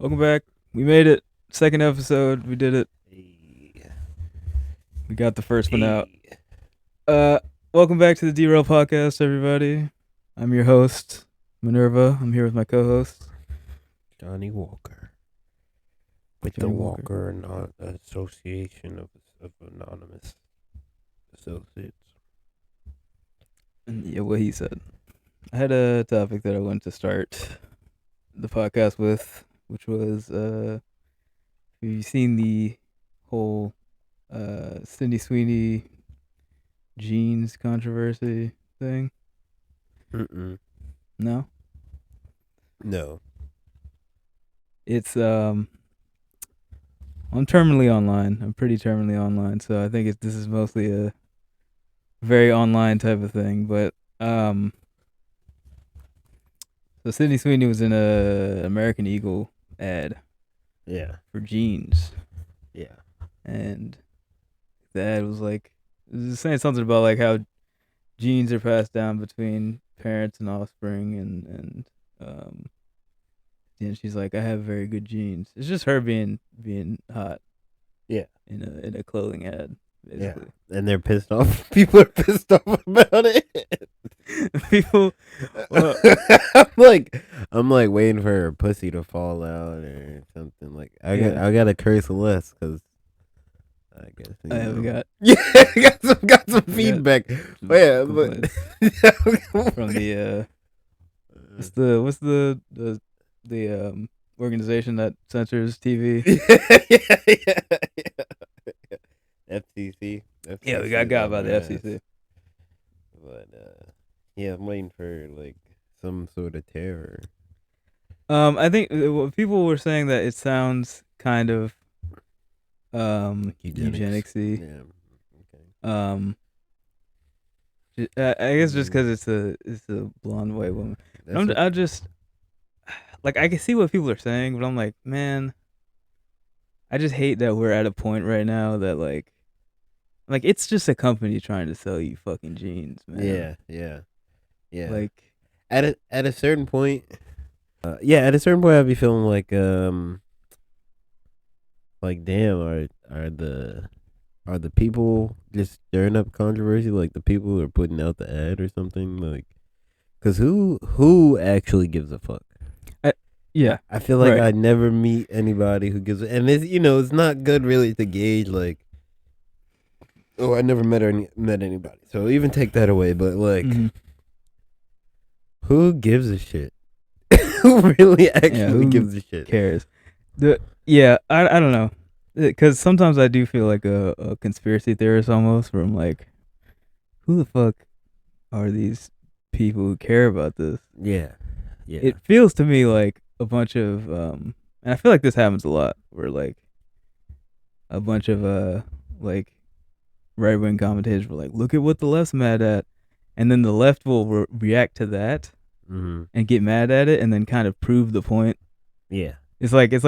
Welcome back. We made it. Second episode. We did it. We got the first one out. Welcome back to the Derailed podcast, everybody. I'm your host, Minerva. I'm here with my co-host, Johnny Walker. With Johnny the Walker. Walker Association of Anonymous Associates. And yeah, what he said. I had a topic that I wanted to start the podcast with, which was, have you seen the whole Sweeney jeans controversy thing? Mm-mm. No? No. It's I'm terminally online. I'm pretty terminally online, so I think this is mostly a very online type of thing. But so Sydney Sweeney was in a American Eagle ad Yeah. for jeans, Yeah. and the ad was like, it was saying something about like how genes are passed down between parents and offspring, and and she's like, I have very good genes. It's just her being hot. Yeah. In a clothing ad, basically. Yeah. And they're pissed off. People are pissed off about it. People, well, I'm like waiting for her pussy to fall out or something. Like I gotta curse less because I guess I haven't got got some feedback. Yeah, but from the what's the organization that censors TV? FCC. Yeah, we got by the FCC. But yeah, I'm waiting for like some sort of terror. I think people were saying that it sounds kind of eugenicsy. Yeah. Okay. I guess just because it's a blonde white woman. I just like, I can see what people are saying, but I'm like, man, I just hate that we're at a point right now that like it's just a company trying to sell you fucking jeans, man. Yeah. Like at a certain point, at a certain point, I'd be feeling like damn, are the people just stirring up controversy, like the people who are putting out the ad or something, like, because who actually gives a fuck? Yeah, I feel like right. I never meet anybody who gives, and it's not good really to gauge like, oh, I never met anybody, so even take that away. But like, who gives a shit? Who really actually gives a shit? Cares? I don't know, because sometimes I do feel like a conspiracy theorist almost, where I'm like, who the fuck are these people who care about this? Yeah. It feels to me like a bunch of and I feel like this happens a lot, where like a bunch of like right wing commentators were like, look at what the left's mad at, and then the left will react to that and get mad at it, and then kind of prove the point. Yeah, it's like a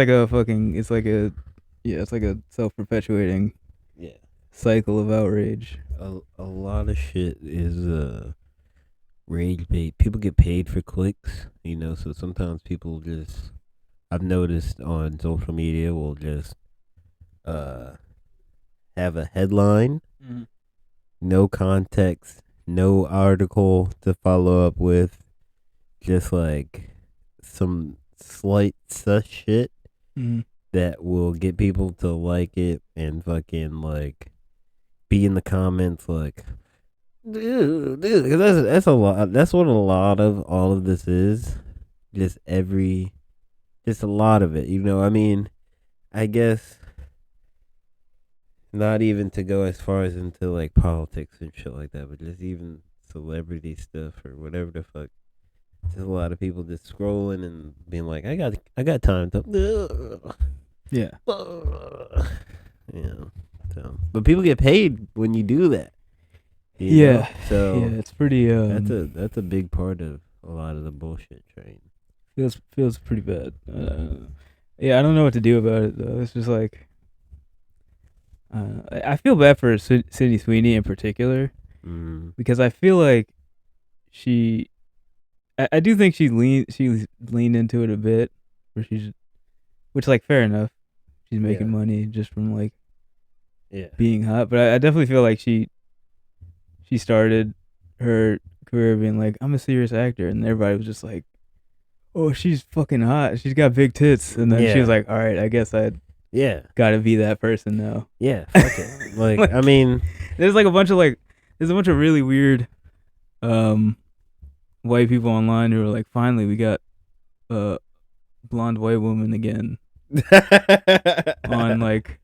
self-perpetuating cycle of outrage. A lot of shit is rage bait. People get paid for clicks, so sometimes people just, I've noticed on social media, will just have a headline, no context, no article to follow up with, just like some slight sus shit that will get people to like it and fucking like be in the comments like, dude, that's a lot. That's what a lot of all of this is. Just a lot of it. I mean, I guess not even to go as far as into like politics and shit like that, but just even celebrity stuff or whatever the fuck. There's a lot of people just scrolling and being like, I got time to. Yeah. So, but people get paid when you do that. Yeah. So yeah, it's pretty. That's a big part of a lot of the bullshit train. Feels pretty bad. Yeah, I don't know what to do about it though. It's just like, I feel bad for Sydney Sweeney in particular, because I feel like I do think she leaned into it a bit, where she's which like fair enough. She's making Yeah. money just from like Yeah. being hot, but I definitely feel like she started her career being like, I'm a serious actor, and everybody was just like, oh, she's fucking hot, she's got big tits, and then she was Yeah. like, all right, I guess I Yeah. gotta be that person now. Yeah. Fuck it. Like, Like, I mean, there's like a bunch of like, there's a bunch of really weird white people online who are like, finally we got a blonde white woman again on like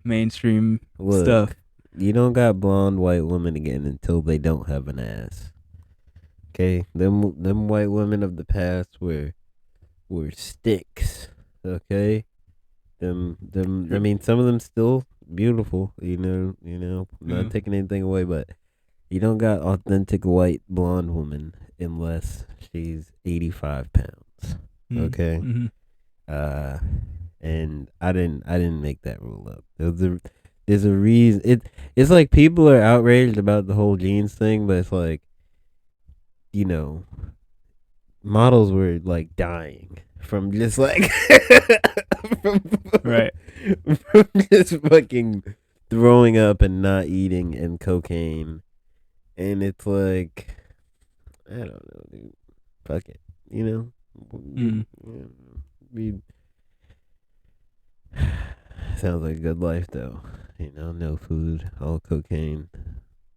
mainstream look, stuff. you don't got blonde white women again until they don't have an ass. Okay, them white women of the past were sticks. Okay, them. I mean, some of them still beautiful. Not taking anything away, but you don't got authentic white blonde woman unless she's 85 pounds. Okay. Mm-hmm. And I didn't make that rule up. There's a reason. It's like people are outraged about the whole jeans thing, but it's like, models were like dying from just like from, Right. from just fucking throwing up and not eating and cocaine, and it's like, I don't know, dude. Fuck it, We sounds like a good life though. No food, all cocaine.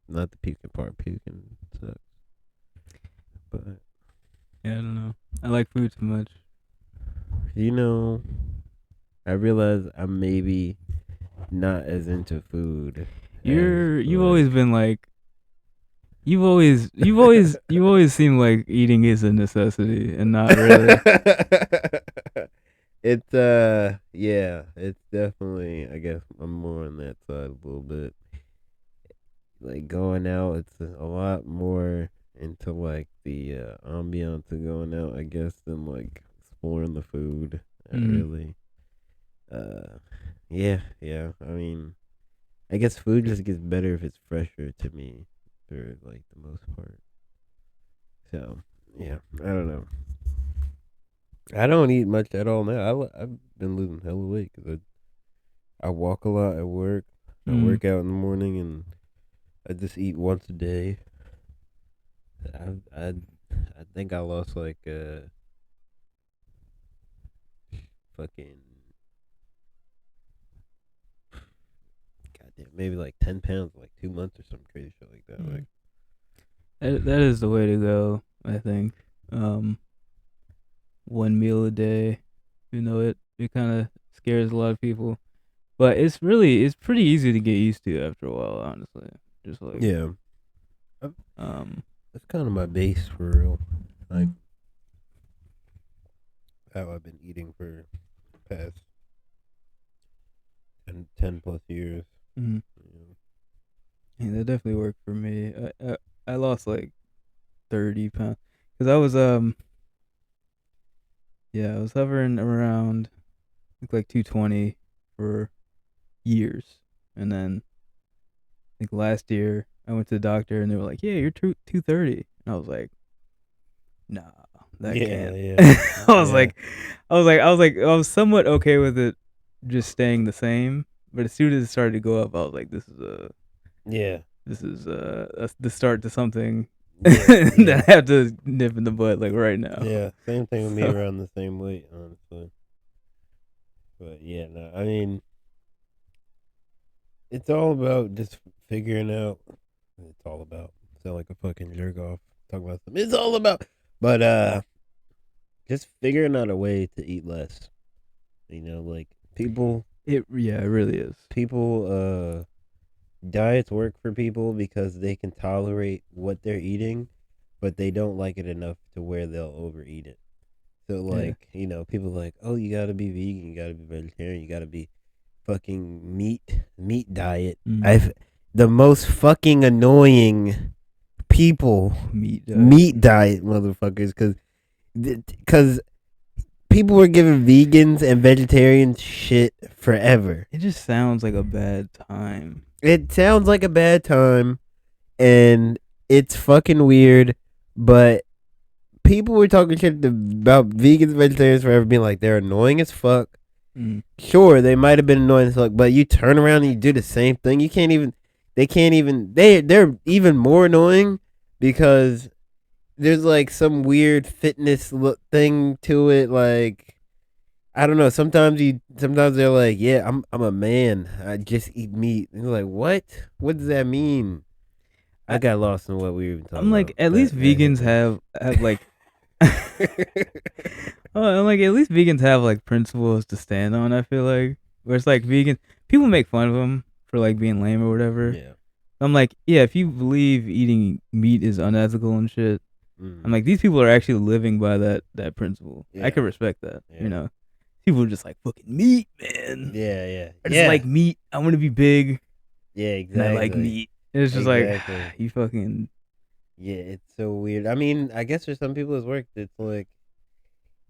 Not the puking part. Puking sucks. But Yeah, I don't know. I like food too much. I realize I'm maybe not as into food. You've always been like, you've always seemed like eating is a necessity and not really. It's yeah, it's definitely, I guess I'm more on that side a little bit. Like going out, it's a lot more into like the ambiance of going out, I guess, than like exploring the food. Really. Yeah. I mean, I guess food just gets better if it's fresher to me, for like the most part. So yeah, I don't know. I don't eat much at all now. I've been losing hella weight because I walk a lot at work. I work out in the morning, and I just eat once a day. I think I lost like fucking, goddamn, maybe like 10 pounds in like 2 months or some crazy shit like that. Like, that is the way to go, I think. One meal a day, it kind of scares a lot of people, but it's pretty easy to get used to after a while, honestly. Just like, yeah, that's kind of my base for real. Like how I've been eating for the past 10 plus years. yeah, that definitely worked for me. I lost like 30 pounds because I was I was hovering around like 220 for years, and then I think last year I went to the doctor and they were like, "Yeah, you're 230," and I was like, "Nah, that can't." Yeah. I was somewhat okay with it just staying the same, but as soon as it started to go up, I was like, "This is the start to something that I have to nip in the butt like right now." Yeah, same thing with me, around the same weight, honestly. But yeah, no, I mean, it's all about just figuring out. It's all about. Sound like a fucking jerk off talking about something. It's all about, but just figuring out a way to eat less. Like people. It really is. People, diets work for people because they can tolerate what they're eating, but they don't like it enough to where they'll overeat it. So like, people are like, oh, you gotta be vegan, you gotta be vegetarian, you gotta be fucking meat diet. The most fucking annoying people meat diet motherfuckers, because people were giving vegans and vegetarians shit forever. It just sounds like a bad time. It sounds like a bad time, and it's fucking weird, but people were talking shit about vegans and vegetarians forever, being like, they're annoying as fuck. Mm. Sure, they might have been annoying as fuck, but you turn around and you do the same thing. You can't even. They can't even. They're even more annoying because there's like some weird fitness thing to it. Like I don't know. Sometimes they're like, yeah, I'm a man. I just eat meat. And you're like, what? What does that mean? I I, got lost in what we were even talking I'm like, about. at least That hit vegans me. have like. Oh, I'm like, at least vegans have like principles to stand on. I feel like where it's like vegan people make fun of them for like being lame or whatever. Yeah. I'm like, yeah, if you believe eating meat is unethical and shit, I'm Mm. like, these people are actually living by that principle. I Yeah. can respect that. Yeah. People are just like fucking meat, man. Yeah. Yeah. I just Yeah. like meat. I want to be big, Yeah. and I like Exactly. meat. And it's just like Exactly. you fucking Yeah. It's so weird. I mean, I guess for some people it's worked. It's like,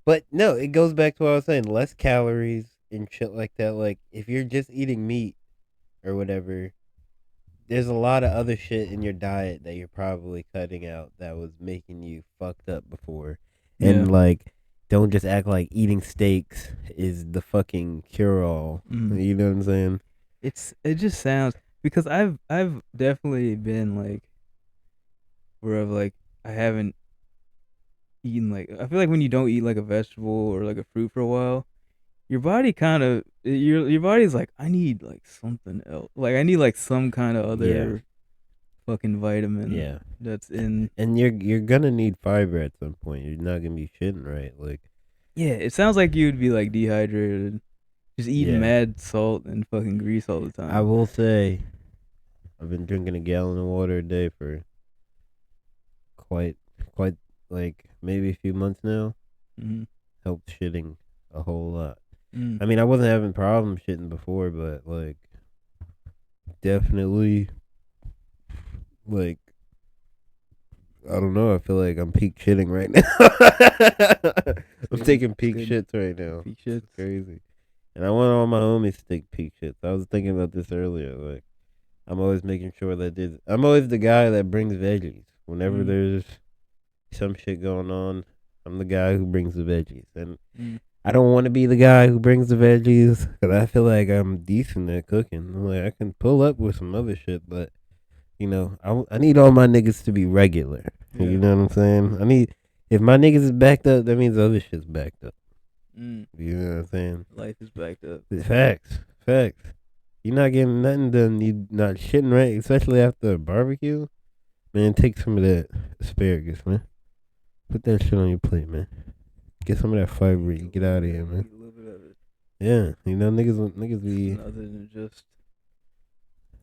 but no, it goes back to what I was saying. Less calories and shit like that. Like if you're just eating meat or whatever, there's a lot of other shit in your diet that you're probably cutting out that was making you fucked up before. yeah. And like, don't just act like eating steaks is the fucking cure all. Mm. You know what I'm saying? It just sounds because I've definitely been like where I've like I haven't eaten like I feel like when you don't eat like a vegetable or like a fruit for a while, your body kind of your body's like I need like something else. Like I need like some kind of Yeah. other fucking vitamin Yeah. that's in. And you're gonna need fiber at some point. You're not gonna be shitting right. Like, Yeah, it sounds like you'd be like dehydrated, just eating yeah. mad salt and fucking grease all the I time. will say I've been drinking a gallon of water a day for quite quite like maybe a few months now. Mm-hmm. Helped shitting a whole lot. Mm. I mean, I wasn't having problems shitting before, but like definitely like I don't know. I feel like I'm peak shitting right now. I'm Good. taking It's peak good. shits right now. Peak It's shits. crazy. And I want all my homies to take peak shits. I was thinking about this earlier. Like I'm always making sure that I'm always the guy that brings veggies whenever Mm. there's some shit going on. I'm the guy who brings the veggies, and Mm. I don't want to be the guy who brings the veggies because I feel like I'm decent at cooking. I'm like I can pull up with some other shit, but I need all my niggas to be regular. Yeah. You know what I'm saying? I need if my niggas is backed up, that means other shit's backed up. Mm. You know what I'm saying? Life is backed up. Facts, facts. You're not getting nothing done. You not shitting right, especially after a barbecue. Man, take some of that asparagus, man. Put that shit on your plate, man. Get some of that fiber. You get out of here, man. Eat a little bit of it. Yeah, niggas be. Something other than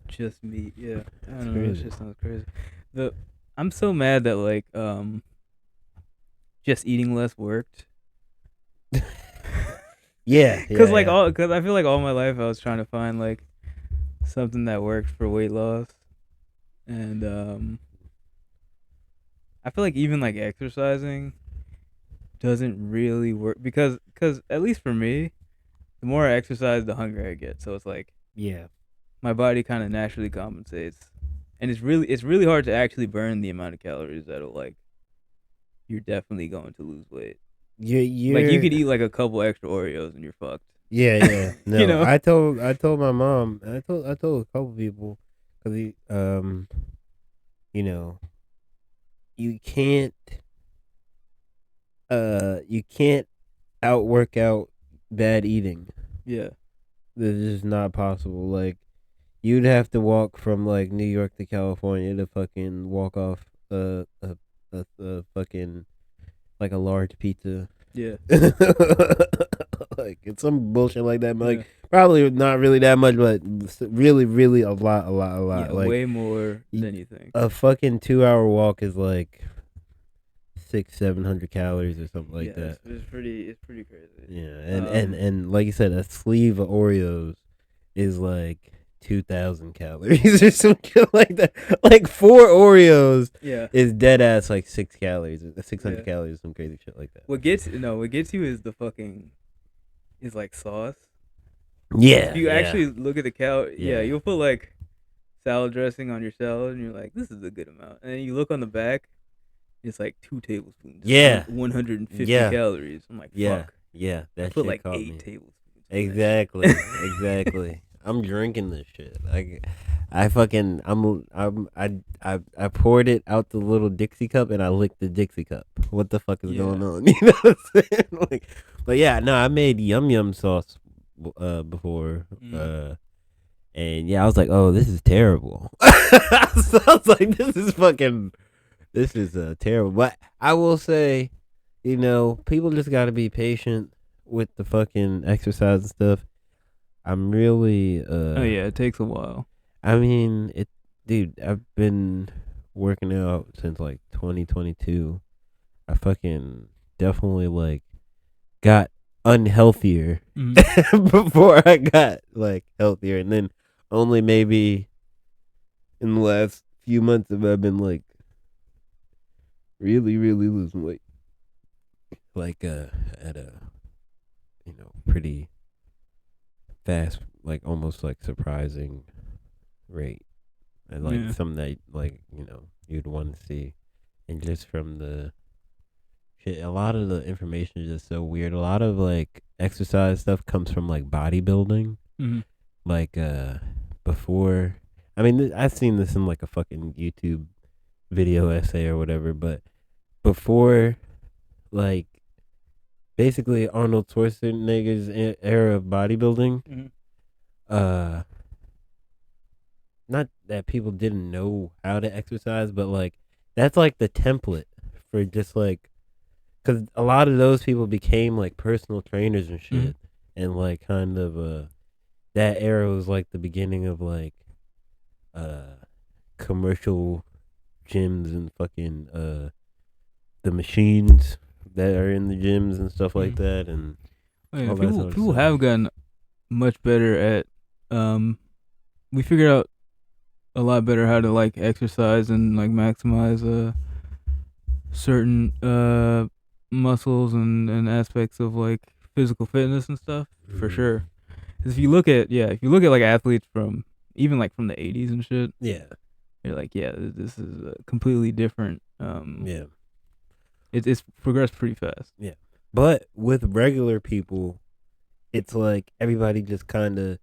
just meat. Yeah, I It's don't know. That crazy. shit sounds crazy. I'm so mad that like just eating less worked. Yeah, Cause yeah. cause I feel like all my life I was trying to find like something that worked for weight loss, and I feel like even like exercising doesn't really work because at least for me, the more I exercise, the hungrier I get. So it's like Yeah. my body kind of naturally compensates, and it's really hard to actually burn the amount of calories that'll like you're definitely going to lose weight. Like you You're could eat like a couple extra Oreos and you're fucked. yeah. You No, know? I told my mom. I told a couple people because you know, you can't you can't outwork out bad eating. Yeah. This is not possible. Like you'd have to walk from like New York to California to fucking walk off a fucking like a large pizza. Yeah. Like it's some bullshit like that. But Yeah. like probably not really that much, but really, really a lot, a lot, a lot. Yeah. Like Way more than you think. a fucking 2 hour walk is like 700 calories or something like Yeah. that. It's pretty crazy. Yeah, and like you said, a sleeve of Oreos is like 2,000 calories or something like that. Like 4 Oreos Yeah. is dead ass like 6 calories, 600 Yeah. calories, some crazy shit like that. What gets you is the fucking is like sauce. Yeah, If you actually look at the Yeah. you'll put like salad dressing on your salad, and you're like, this is a good amount. And then you look on the back, it's like 2 tablespoons. Yeah. 150 Yeah. calories. I'm like, Yeah, fuck. yeah, I that put shit like caught 8 me. tablespoons Exactly. I'm drinking this shit. I fucking I poured it out the little Dixie cup and I licked the Dixie cup. What the fuck is Yeah. going on? You know what I'm saying? Like, but yeah, no, I made yum yum sauce before. And yeah, I was like, oh, this is terrible. So I was like, this is terrible. But I will say, people just got to be patient with the fucking exercise and stuff. I'm really, Oh yeah, it takes a while. I mean, dude, I've been working out since like 2022. I fucking definitely like got unhealthier before I got like healthier. And then only maybe in the last few months have I been like really, really losing weight. Like, at a, pretty fast, like almost like surprising rate. And like Yeah. something that like you'd want to see, and just from the shit, a lot of the information is just so weird. A lot of like exercise stuff comes from like bodybuilding. Mhm. Like before, I mean, I've seen this in like a fucking YouTube video essay or whatever, but before, like, basically Arnold Schwarzenegger's era of bodybuilding, Mhm. uh not that people didn't know how to exercise, but like that's like the template for just like, because a lot of those people became like personal trainers and shit, and like kind of that era was like the beginning of like uh commercial gyms and fucking the machines that are in the gyms and stuff like that, and Oh, yeah, all that people sort of people stuff. have gotten much better at we figured out a lot better how to like exercise and like maximize certain muscles and aspects of like physical fitness and stuff for sure. 'Cause if you look at like athletes from even like from the 80s and shit, Yeah, you're like, yeah, this is completely different. yeah, It's progressed pretty fast. yeah. But with regular people, it's like everybody just kind of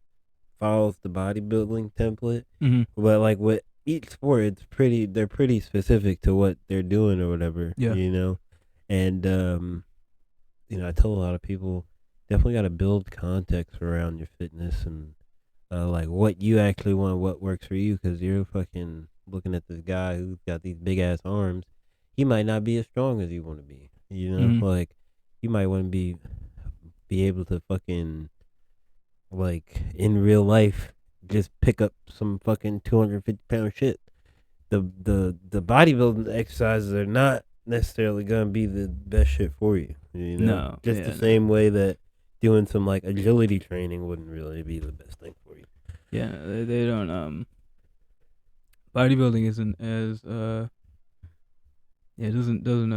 follows the bodybuilding template. Mm-hmm. But like with each sport, they're pretty specific to what they're doing or whatever, Yeah. And I tell a lot of people definitely got to build context around your fitness and like what you actually want, what works for you, because you're fucking looking at this guy who's got these big ass arms. He might not be as strong as you want to be, Mm-hmm. like you might want to be able to fucking, like, in real life, just pick up some fucking 250-pound shit. The bodybuilding exercises are not necessarily gonna be the best shit for you. No. Just Yeah. the same way that doing some like agility training wouldn't really be the best thing for you. Yeah. They don't. Bodybuilding isn't as yeah, it doesn't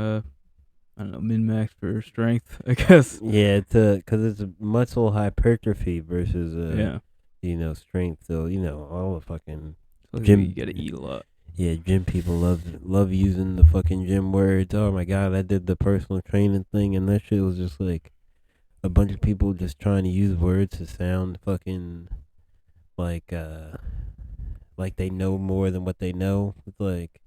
I don't know, min max for strength, I guess. Yeah, it's because it's a muscle hypertrophy versus Yeah. strength. So all the fucking So you gym. gotta eat a lot. Yeah, gym people love using the fucking gym words. Oh my god, I did the personal training thing, and that shit was just like a bunch of people just trying to use words to sound fucking like they know more than what they know. It's like,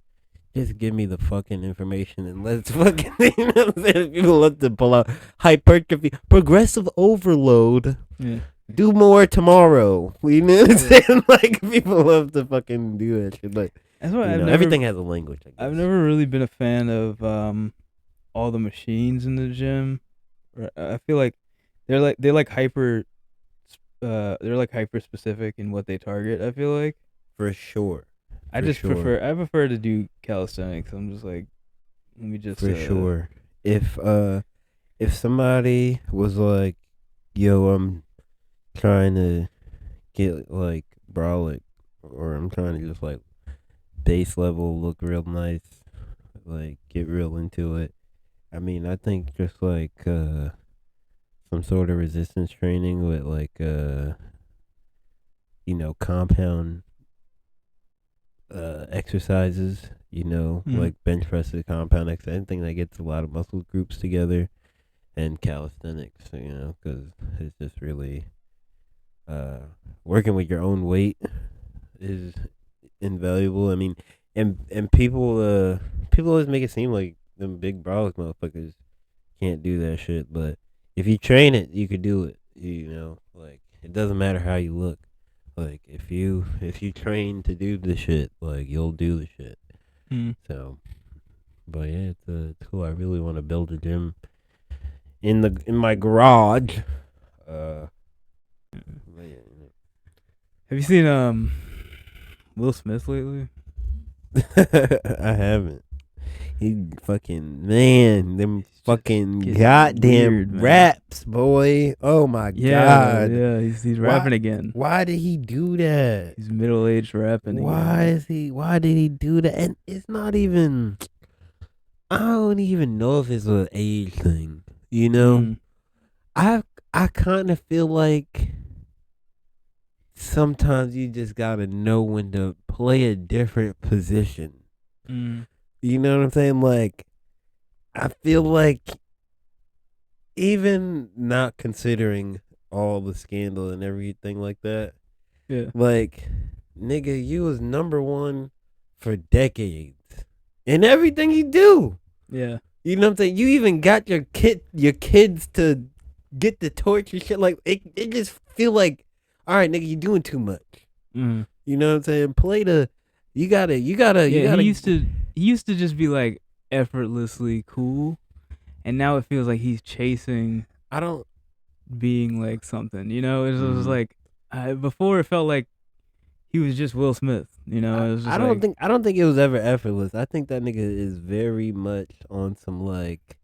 just give me the fucking information and let's fucking, what I'm saying? People love to pull out hypertrophy, progressive overload. Yeah. Do more tomorrow. You know what I'm saying? Like, people love to fucking do that shit. But That's why everything has a language, I guess. I've never really been a fan of all the machines in the gym. I feel like they're like hyper specific in what they target. I feel like For sure. I prefer to do calisthenics. I'm just like, let me just For sure. If somebody was like, yo, I'm trying to get like brolic, or I'm trying to just like base level look real nice, like get real into it. I mean, I think just like some sort of resistance training with like compound exercises, like bench presses, compound exercise, anything that gets a lot of muscle groups together. and calisthenics, because it's just really working with your own weight is invaluable. I mean, and people always make it seem like them big brolic motherfuckers can't do that shit, but if you train it, you could do it. Like it doesn't matter how you look. Like if you train to do the shit, like you'll do the shit. Mm. So, but yeah, it's cool. I really want to build a gym in my garage. But yeah, Have you seen Will Smith lately? I haven't. He fucking man, them fucking getting goddamn weird, man. raps, boy. Oh my Yeah, god. yeah, he's rapping again. Why did he do that? He's middle-aged rapping Why again. is he? Why did he do that? And it's not even. I don't even know if it's an age thing. Mm. I kind of feel like sometimes you just gotta know when to play a different position. Mm. You know what I'm saying? Like, I feel like even not considering all the scandal and everything like that, Yeah. like, nigga, you was number one for decades in everything you do. Yeah. You know what I'm saying? You even got your kids to get the torch and shit. Like, it just feel like, all right, nigga, you doing too much. Mm. You know what I'm saying? You gotta. Yeah, he used to just be like effortlessly cool, and now it feels like he's chasing I don't. being like something. It was Mhm. like before it felt like he was just Will Smith. It was just like I don't think it was ever effortless. I think that nigga is very much on some like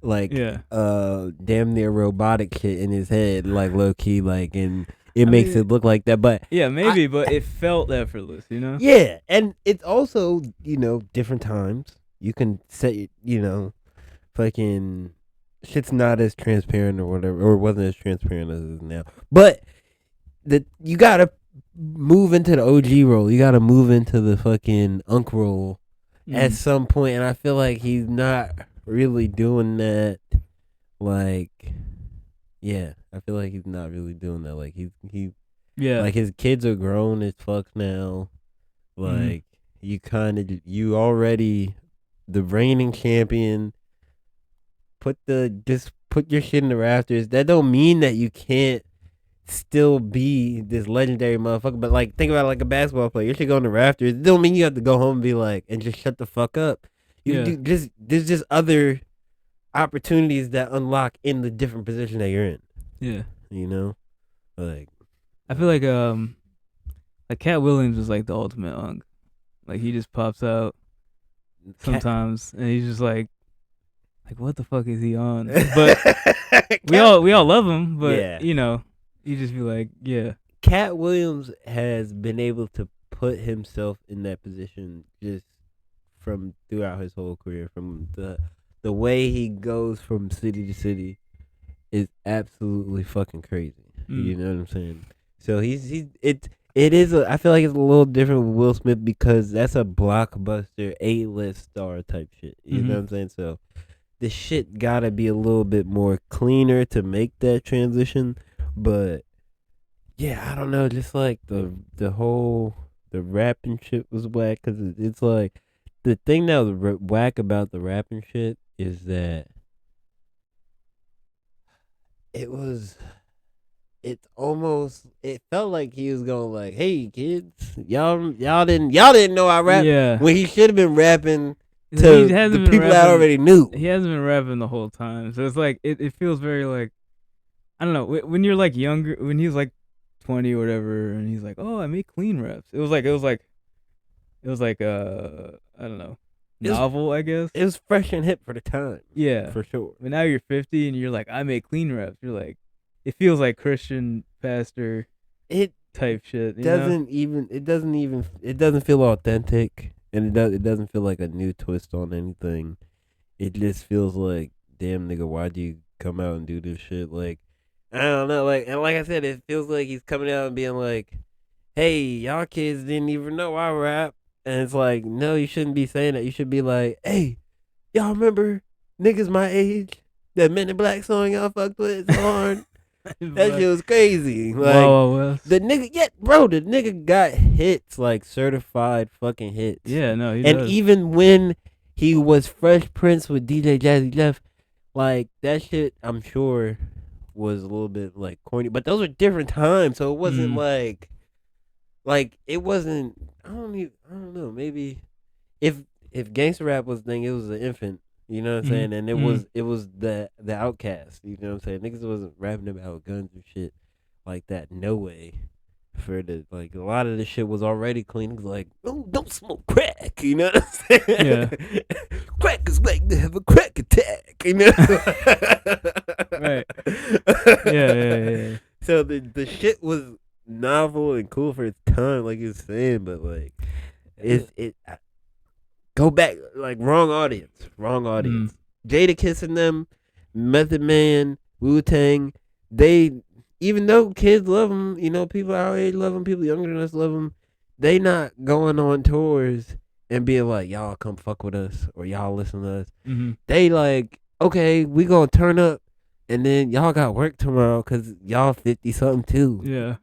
yeah. damn near robotic shit in his head, like low key, like, and it I makes mean, it look like that. But yeah, maybe, but it felt effortless. yeah, and it's also different times. You can say fucking shit's not as transparent or whatever, or wasn't as transparent as it is now. But you gotta move into the OG role. You gotta move into the fucking unk role at some point, and I feel like he's not really doing that. Like, yeah, I feel like he's not really doing that. Like Yeah. like his kids are grown as fuck now. Like you already the reigning champion. Just put your shit in the rafters. That don't mean that you can't still be this legendary motherfucker. But like, think about it like a basketball player. You should go in the rafters. It don't mean you have to go home and be like and just shut the fuck up. You Yeah. do just there's just other opportunities that unlock in the different position that you're in. Yeah. Like I feel like Cat Williams is like the ultimate unk. Like he just pops out sometimes, and he's just like what the fuck is he on? But we all love him, but Yeah. you just be like, yeah. Cat Williams has been able to put himself in that position just from throughout his whole career. From the way he goes from city to city is absolutely fucking crazy. You know what I'm saying? So I feel like it's a little different with Will Smith because that's a blockbuster A-list star type shit. You know what I'm saying? So the shit gotta be a little bit more cleaner to make that transition. But yeah, I don't know. Just like the whole the rapping shit was whack because it's like the thing that was whack about the rapping shit is that it felt like he was going like, "Hey kids, y'all didn't know I rap," Yeah. when he should have been rapping He to hasn't the been people rapping, that already knew. He hasn't been rapping the whole time, so it's like it feels very like I don't know when you're like younger, when he's like 20 or whatever, and he's like, "Oh, I make clean raps." It was like I don't know, novel, I guess. It was fresh and hip for the time. Yeah, for sure. But now you're 50 and you're like, "I make clean raps." You're like, it feels like Christian pastor type shit. It doesn't feel authentic, and it doesn't feel like a new twist on anything. It just feels like, damn nigga, why'd you come out and do this shit? Like, I don't know, and like I said, it feels like he's coming out and being like, "Hey, y'all kids didn't even know I rap," and it's like, no, you shouldn't be saying that. You should be like, "Hey, y'all remember niggas my age That Men in Black song y'all fucked with so hard. That shit was crazy. Like Wild West. the nigga, yeah, bro, the nigga got hits, like certified fucking hits. Yeah, no, he And does. even when he was Fresh Prince with DJ Jazzy Jeff, like that shit, I'm sure was a little bit like corny, but those were different times, so it wasn't like it wasn't. I don't know. Maybe if gangster rap was thing, it was an infant. You know what I'm saying? And it was the outcast. You know what I'm saying? Niggas wasn't rapping about guns and shit like that. No way. For the like a lot of the shit was already clean. It was like, oh, don't smoke crack. You know what I'm saying? Yeah. Crackers like to have a crack attack. You know? Right. Yeah. So the shit was novel and cool for its time, like you're saying, but like it go back, like wrong audience. Jada kissing them, Method Man, Wu-Tang, they, even though kids love them, you know, people our age love them, people younger than us love them, they not going on tours and being like, y'all come fuck with us or y'all listen to us. They like, okay, we gonna turn up and then y'all got work tomorrow because y'all 50 something too. Yeah.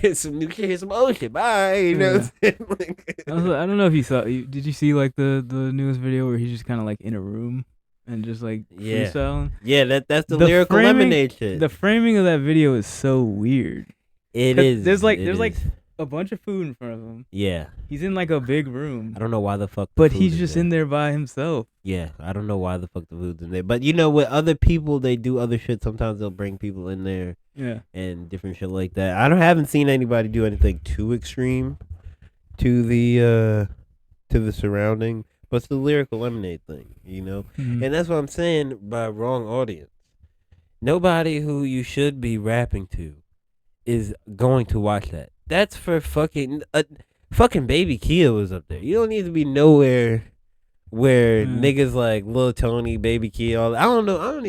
It's some new shit, some old shit. Bye. You know what I'm saying? Like, I don't know if you saw. Did you see like the newest video where he's just kind of like in a room and just like freestyling? Yeah, that's the lyrical lemonade shit. The framing of that video is so weird. It is. There's like a bunch of food in front of him. Yeah. He's in like a big room. I don't know why the fuck. But he's just in there by himself. Yeah, I don't know why the fuck the food's in there. But you know, with other people, they do other shit. Sometimes they'll bring people in there. Yeah. And different shit like that. Haven't seen anybody do anything too extreme to the surrounding. But it's the lyrical lemonade thing, you know? And that's what I'm saying by wrong audience. Nobody who you should be rapping to is going to watch that. That's for fucking Baby Kia was up there. You don't need to be nowhere where niggas like Lil Tony, Baby Kia, all. I don't know. I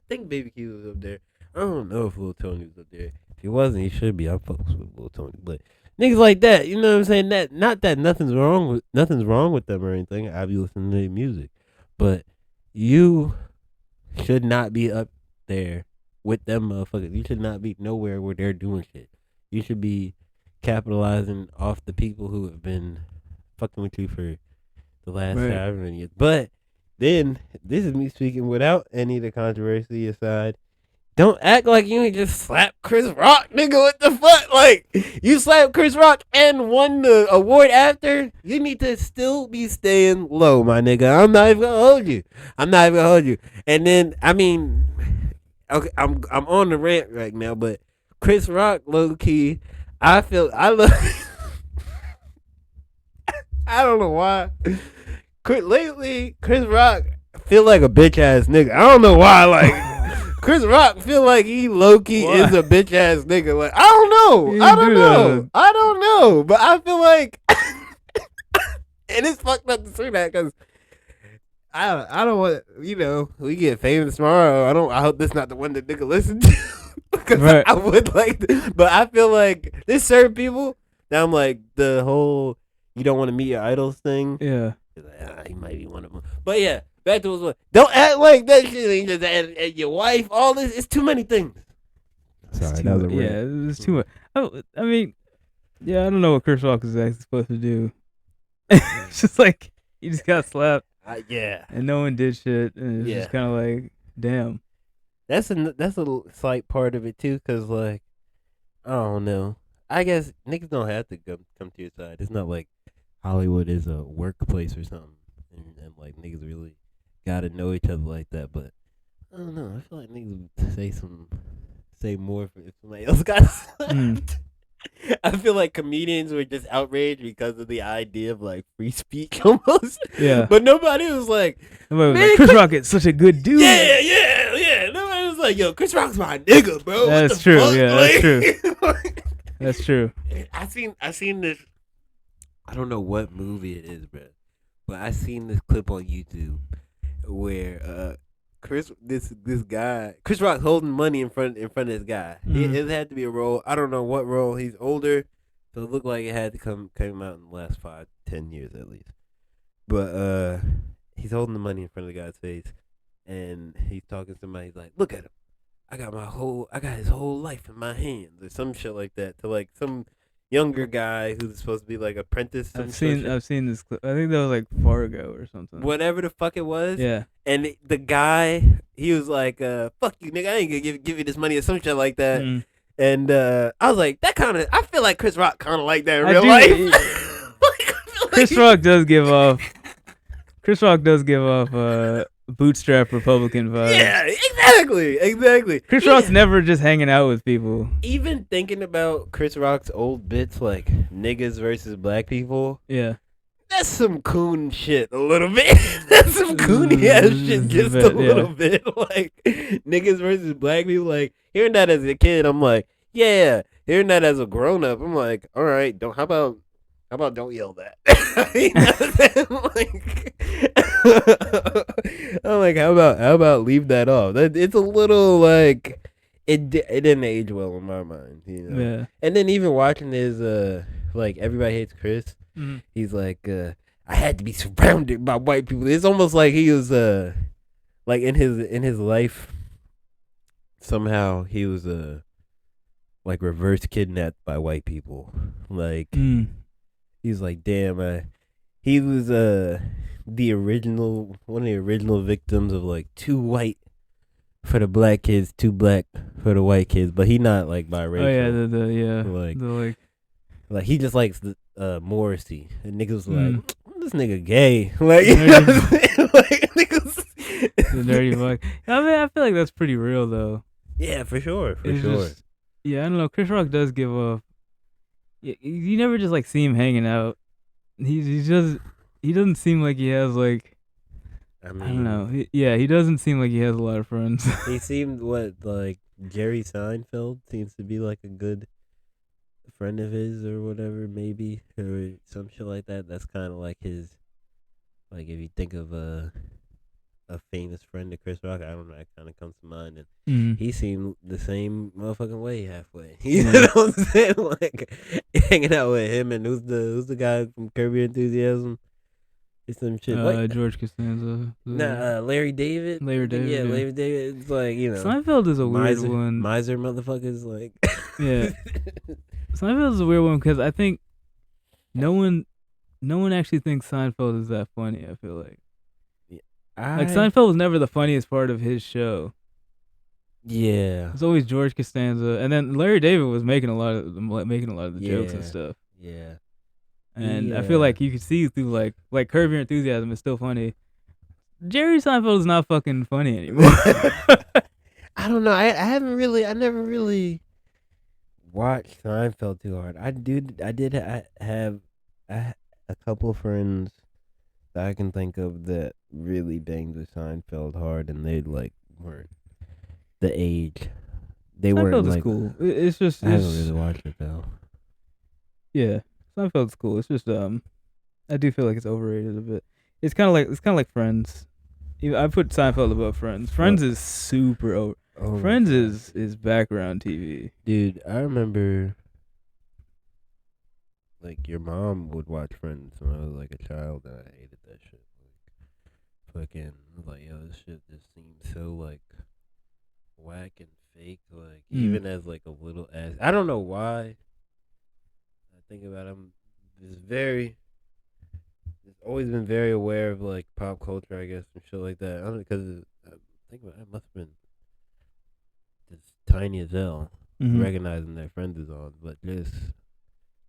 think Baby Kia was up there. I don't know if Lil Tony was up there. If he wasn't, he should be. I fucks with Lil Tony, but niggas like that, you know what I'm saying? That not that nothing's wrong with them or anything. I be listening to their music, but you should not be up there with them motherfuckers. You should not be nowhere where they're doing shit. You should be capitalizing off the people who have been fucking with you for the last however many years. But then, this is me speaking without any of the controversy aside. Don't act like you ain't just slap Chris Rock, nigga. What the fuck? Like, you slapped Chris Rock and won the award after? You need to still be staying low, my nigga. I'm not even gonna hold you. And then, I mean, okay, I'm on the rant right now, but Chris Rock, low key, I love. I don't know why. Lately, Chris Rock feel like a bitch ass nigga. I don't know why. Like, Chris Rock feel like he low key is a bitch ass nigga. Like, I don't know. I don't know. But I feel like, and it's fucked up to say that because I don't want, you know, we get famous tomorrow. I hope this not the one that nigga listen to. Because I would like to, but I feel like there's certain people that I'm like, the whole you don't want to meet your idols thing. Yeah. Like, he might be one of them. But yeah, back to what. Don't act like that shit ain't just and your wife, all this. It's too many things. Sorry, that was it's too much. Oh, I mean, yeah, I don't know what Chris Rock is actually supposed to do. It's just like, he just got slapped. Yeah. And no one did shit. And it's just kind of like, damn. That's a slight part of it too, cause like, I don't know. I guess niggas don't have to come to your side. It's not like Hollywood is a workplace or something, and like niggas really gotta know each other like that. But I don't know. I feel like niggas would say more if somebody else got slapped. I feel like comedians were just outraged because of the idea of like free speech almost. Yeah. But nobody was like, Chris Rock is such a good dude. Yeah. Nobody was like, yo, Chris Rock's my nigga, bro. That's true. Fuck? Yeah, like, that's true. That's true. I seen this. I don't know what movie it is, bro, but I seen this clip on YouTube where Chris Rock holding money in front of this guy. It had to be a role. I don't know what role. He's older, so it looked like it had to come out in the last 5-10 years at least. But he's holding the money in front of the guy's face, and he's talking to somebody. He's like, "Look at him! I got his whole life in my hands," or some shit like that. To like some younger guy who's supposed to be like apprentice, I've seen this clip. I think that was like Fargo or something. whatever the fuck it was. Yeah. And the guy, he was like, "Fuck you, nigga! I ain't gonna give you this money," or some shit like that. Mm. And I was like, I feel like Chris Rock kind of like that in I real do- life. Chris Rock does give off. Bootstrap Republican vibes. Yeah, exactly. Chris Rock's never just hanging out with people. Even thinking about Chris Rock's old bits like niggas versus black people, Yeah. that's some coon shit a little bit. That's some coony ass shit just a little bit. Like niggas versus black people. Like hearing that as a kid, I'm like, yeah. Hearing that as a grown up, I'm like, all right, how about don't yell that? You know what I'm saying? I'm like, how about leave that off? It's a little like it didn't age well in my mind, you know. Yeah. And then even watching his like Everybody Hates Chris, he's like I had to be surrounded by white people. It's almost like he was like in his life somehow he was like reverse kidnapped by white people. Like he's like, damn, he was one of the original victims of like too white for the black kids, too black for the white kids, but he not like biracial. Oh yeah, like he just likes the Morrissey. And niggas like, this nigga gay. Like, you know what I'm saying? Like niggas the dirty fuck. I mean, I feel like that's pretty real though. Yeah, for sure. Yeah, I don't know. Chris Rock does give off. You never just like see him hanging out. He doesn't seem like he has like. I don't know. He doesn't seem like he has a lot of friends. He seemed like Jerry Seinfeld seems to be like a good friend of his or whatever, maybe, or some shit like that. That's kind of like his. Like if you think of a famous friend of Chris Rock, I don't know, that kind of comes to mind, and he seemed the same motherfucking way halfway. You know what I'm saying? Like hanging out with him, and who's the guy from Curb Your Enthusiasm? It's some shit. George Costanza. Larry David. Larry David. Yeah, Larry David. It's like, you know, Seinfeld is a weird one. Miser motherfuckers, like. Yeah. Seinfeld is a weird one because I think no one actually thinks Seinfeld is that funny. I feel like. Like Seinfeld was never the funniest part of his show. Yeah. It's always George Costanza, and then Larry David was making a lot of the jokes and stuff. Yeah. And I feel like you could see through like Curb Your Enthusiasm is still funny. Jerry Seinfeld is not fucking funny anymore. I don't know. I never really watched Seinfeld too hard. I did have a couple of friends that I can think of that really banged with Seinfeld hard, and they like weren't the age. They Seinfeld weren't is like. cool. It's just I haven't really watched it though. Yeah, Seinfeld's cool. It's just I do feel like it's overrated a bit. It's kind of like Friends. I put Seinfeld above Friends. Friends is super over. Friends is background TV. Dude, I remember like your mom would watch Friends when I was like a child, and I hated that shit. Like fucking like, yo, this shit just seems so like whack and fake. Like even as like a little ass, I don't know why. I think about I'm always been very aware of like pop culture, I guess, and shit like that. I don't know, because I think about it must have been just tiny as hell, recognizing that Friends is on, but just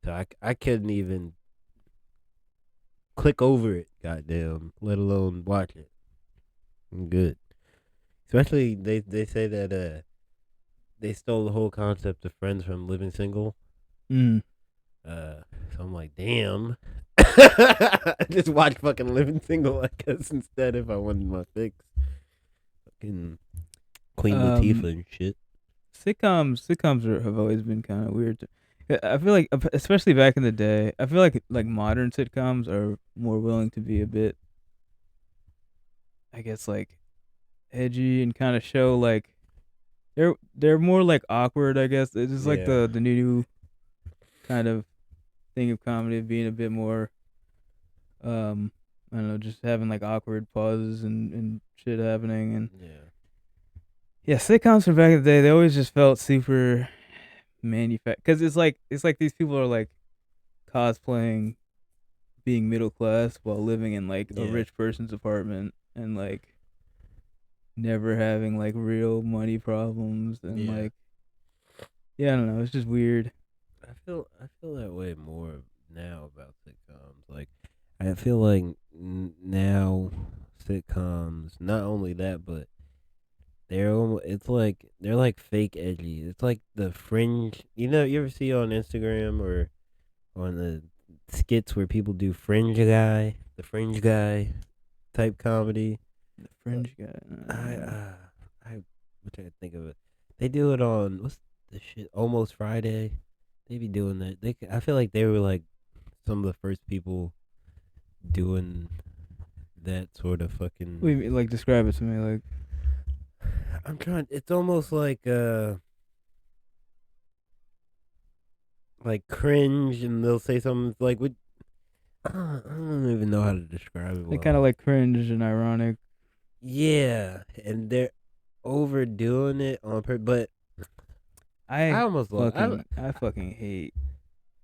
so I couldn't even click over it, goddamn, let alone watch it. I'm good. Especially they say that they stole the whole concept of Friends from Living Single. So I'm like, damn. Just watch fucking Living Single, I guess, instead if I wanted my fix. Fucking Queen Latifah and shit. Sitcoms have always been kind of weird. I feel like, especially back in the day, I feel like modern sitcoms are more willing to be a bit, I guess, like edgy and kind of show like they're more like awkward. I guess it's just like the new kind of thing of comedy being a bit more, I I don't know, just having like awkward pauses and shit happening. And yeah, sitcoms from back in the day, they always just felt super manufactured, because it's like these people are like cosplaying being middle class while living in like a Yeah. rich person's apartment, and like never having like real money problems, and like, yeah, I don't know, it's just weird. I feel that way more now about sitcoms. Like, I feel like now sitcoms, not only that, but it's like they're like fake edgy. It's like the fringe. You know, you ever see on Instagram or on the skits where people do the fringe guy type comedy. The Fringe guy. I'm trying to think of it. They do it on what's the shit? Almost Friday. They be doing that. I feel like they were like some of the first people doing that sort of fucking. Wait, like describe it to me, like. I'm trying. It's almost like cringe, and they'll say something like, "What?" I don't even know how to describe it. They kind of like cringe and ironic. Yeah, and they're overdoing it on purpose. But I almost I fucking hate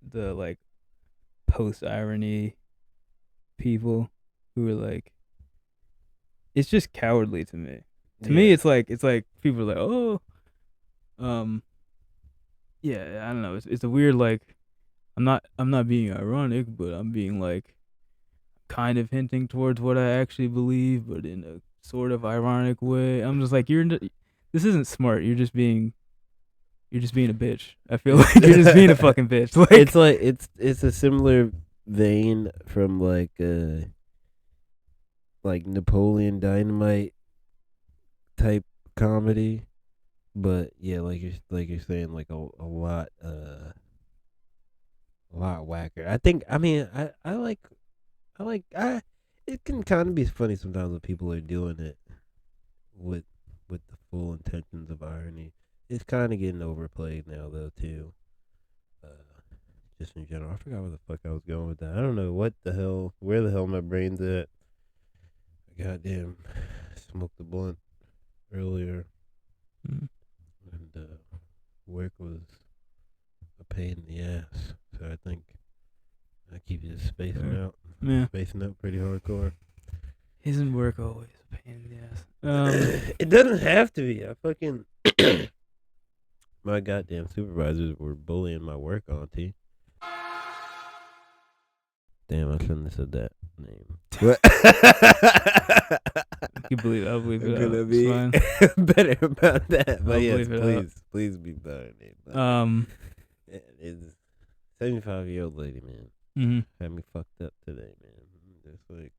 the like post irony people who are like. It's just cowardly to me. To me, it's like people are like, oh, yeah, I don't know. It's a weird like. I'm not being ironic, but I'm being like kind of hinting towards what I actually believe, but in a sort of ironic way. I'm just like, this isn't smart. You're just being a bitch. I feel like you're just being a fucking bitch. Like, it's a similar vein from like Napoleon Dynamite type comedy, but yeah, like you're saying, like a lot whacker. I think. I mean, I like. It can kind of be funny sometimes when people are doing it with the full intentions of irony. It's kind of getting overplayed now, though, too. Just in general, I forgot where the fuck I was going with that. I don't know where the hell my brain's at. I goddamn smoked the blunt earlier, and work was a pain in the ass. So I think I keep just spacing out. Yeah. Spacing out pretty hardcore. Isn't work always a pain in the ass? It doesn't have to be. I fucking my goddamn supervisors were bullying my work, auntie. Damn, I shouldn't have said that name. What? You believe? I'll believe it. Gonna It's be fine. better about that. But I'll yes, believe it please be better. It's 75-year-old lady, man. Mm-hmm. Had me fucked up today, man. Just like,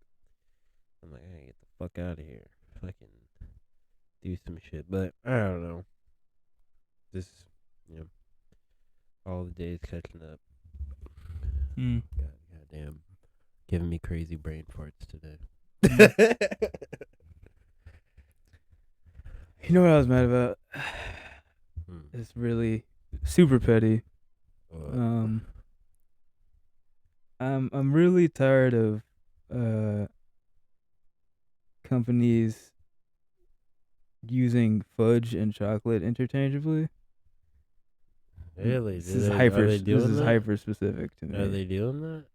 I'm like, I gotta get the fuck out of here. Fucking do some shit. But I don't know. Just, all the days catching up. Goddamn, giving me crazy brain farts today. You know what I was mad about? It's really super petty. I'm really tired of companies using fudge and chocolate interchangeably. Really? This is hyper specific to me. Are they doing that?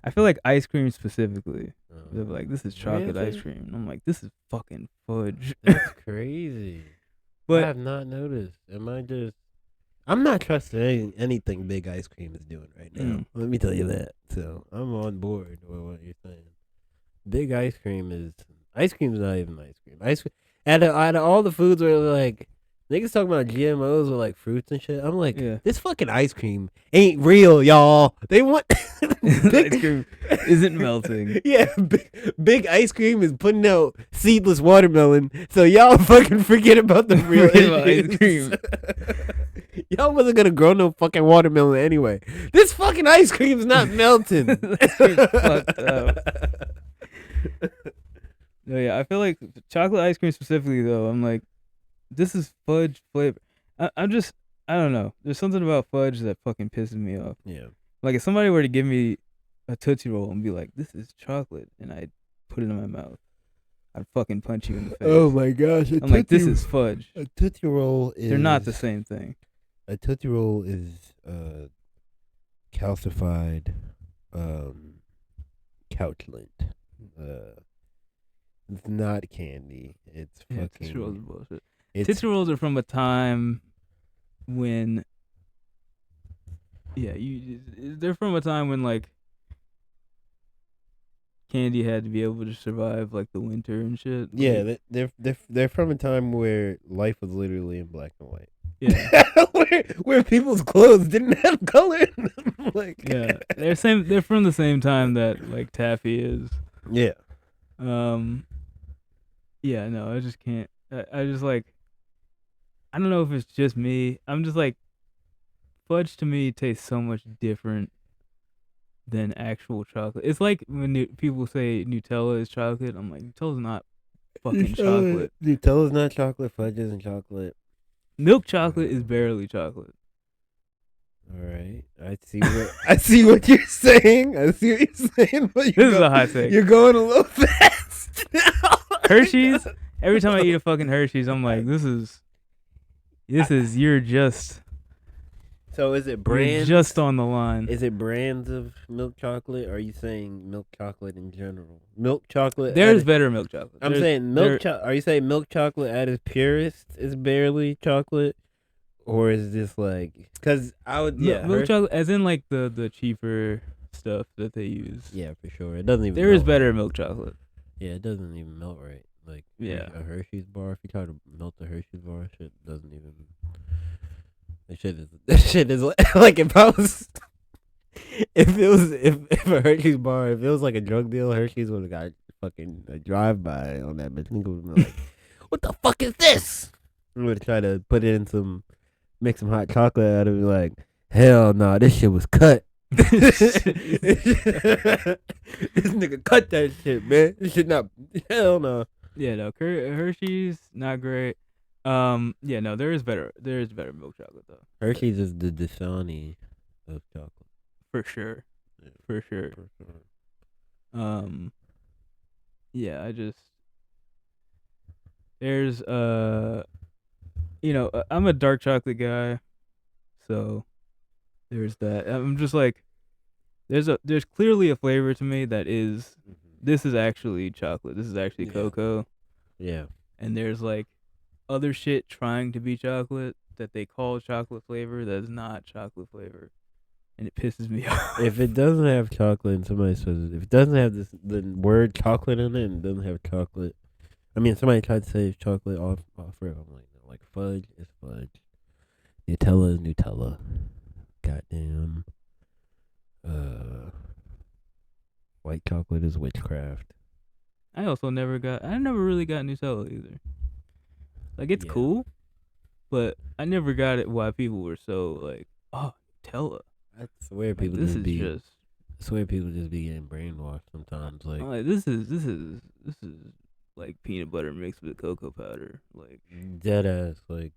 I feel like ice cream specifically. They're like, this is chocolate Really? ice cream. And I'm like, this is fucking fudge. That's crazy. But I have not noticed. I'm not trusting anything Big Ice Cream is doing right now. Let me tell you that. So I'm on board with what you're saying. Big Ice Cream is not even ice cream. Out of all the foods where like niggas talking about GMOs with like fruits and shit, I'm like, this fucking ice cream ain't real, y'all. They want ice cream isn't melting. Yeah, big ice cream is putting out seedless watermelon. So y'all fucking forget about the real ice cream. Y'all wasn't gonna grow no fucking watermelon anyway. This fucking ice cream's not melting. Ice cream's fucked up. No, yeah, I feel like chocolate ice cream specifically though, I'm like, this is fudge flavor. I don't know. There's something about fudge that fucking pisses me off. Yeah. Like if somebody were to give me a Tootsie Roll and be like, this is chocolate, and I put it in my mouth, I'd fucking punch you in the face. Oh my gosh! I'm like, this is fudge. A Tootsie Roll is. They're not the same thing. A Tootsie Roll is calcified couch lint. It's not candy. It's fucking. Tootsie Rolls are bullshit. Tootsie Rolls are from a time when. Yeah, they're from a time when like candy had to be able to survive like the winter and shit. Yeah, they're from a time where life was literally in black and white. Yeah, where people's clothes didn't have color in them. Like, yeah, they're from the same time that like taffy is. Yeah. Yeah, no, I just can't. I just like. I don't know if it's just me. I'm just like, fudge to me tastes so much different than actual chocolate. It's like when people say Nutella is chocolate. I'm like, Nutella's not fucking chocolate. Nutella's not chocolate. Fudge isn't chocolate. Milk chocolate is barely chocolate. All right, I see what you're saying. But this is a hot take. You're going a little fast now. Hershey's. Every time I eat a fucking Hershey's, I'm like, this is you're just. So is it brands? You're just on the line. Is it brands of milk chocolate? Or are you saying milk chocolate in general? Milk chocolate. There's better milk chocolate. I'm saying milk. Are you saying milk chocolate at its purest is barely chocolate, or is this like? Because I would milk chocolate, as in like the cheaper stuff that they use. Yeah, for sure. It doesn't even. There is better milk chocolate. Yeah, it doesn't even melt right. Like a Hershey's bar. If you try to melt a Hershey's bar, shit doesn't even. That shit is like if I was, if a Hershey's bar, if it was like a drug deal, Hershey's would have got fucking a drive by on that bitch. Nigga would have been like, "What the fuck is this?" We would try to put it in make some hot chocolate out of it. Like, hell no, this shit was cut. This nigga cut that shit, man. This shit not. Hell no. Yeah, no. Hershey's not great. Yeah, no. There is better milk chocolate though. Hershey's is the Dasani of chocolate. For sure. Yeah, for sure. Yeah, there's I'm a dark chocolate guy, so there's that. I'm just like, there's clearly a flavor to me that is, this is actually chocolate. This is actually cocoa. Yeah. And there's like other shit trying to be chocolate that they call chocolate flavor that is not chocolate flavor, and it pisses me off. If it doesn't have chocolate, and somebody says if it doesn't have the word chocolate in it, and it doesn't have chocolate, I mean, somebody tried to say chocolate off forever. I'm like fudge is fudge, Nutella is Nutella. Goddamn. White chocolate is witchcraft. I never really got Nutella either. Like, it's cool, but I never got it why people were so like, oh, Nutella. That's where people just be. That's where people just be getting brainwashed sometimes. Like, this is like peanut butter mixed with cocoa powder. Like, dead ass. Like,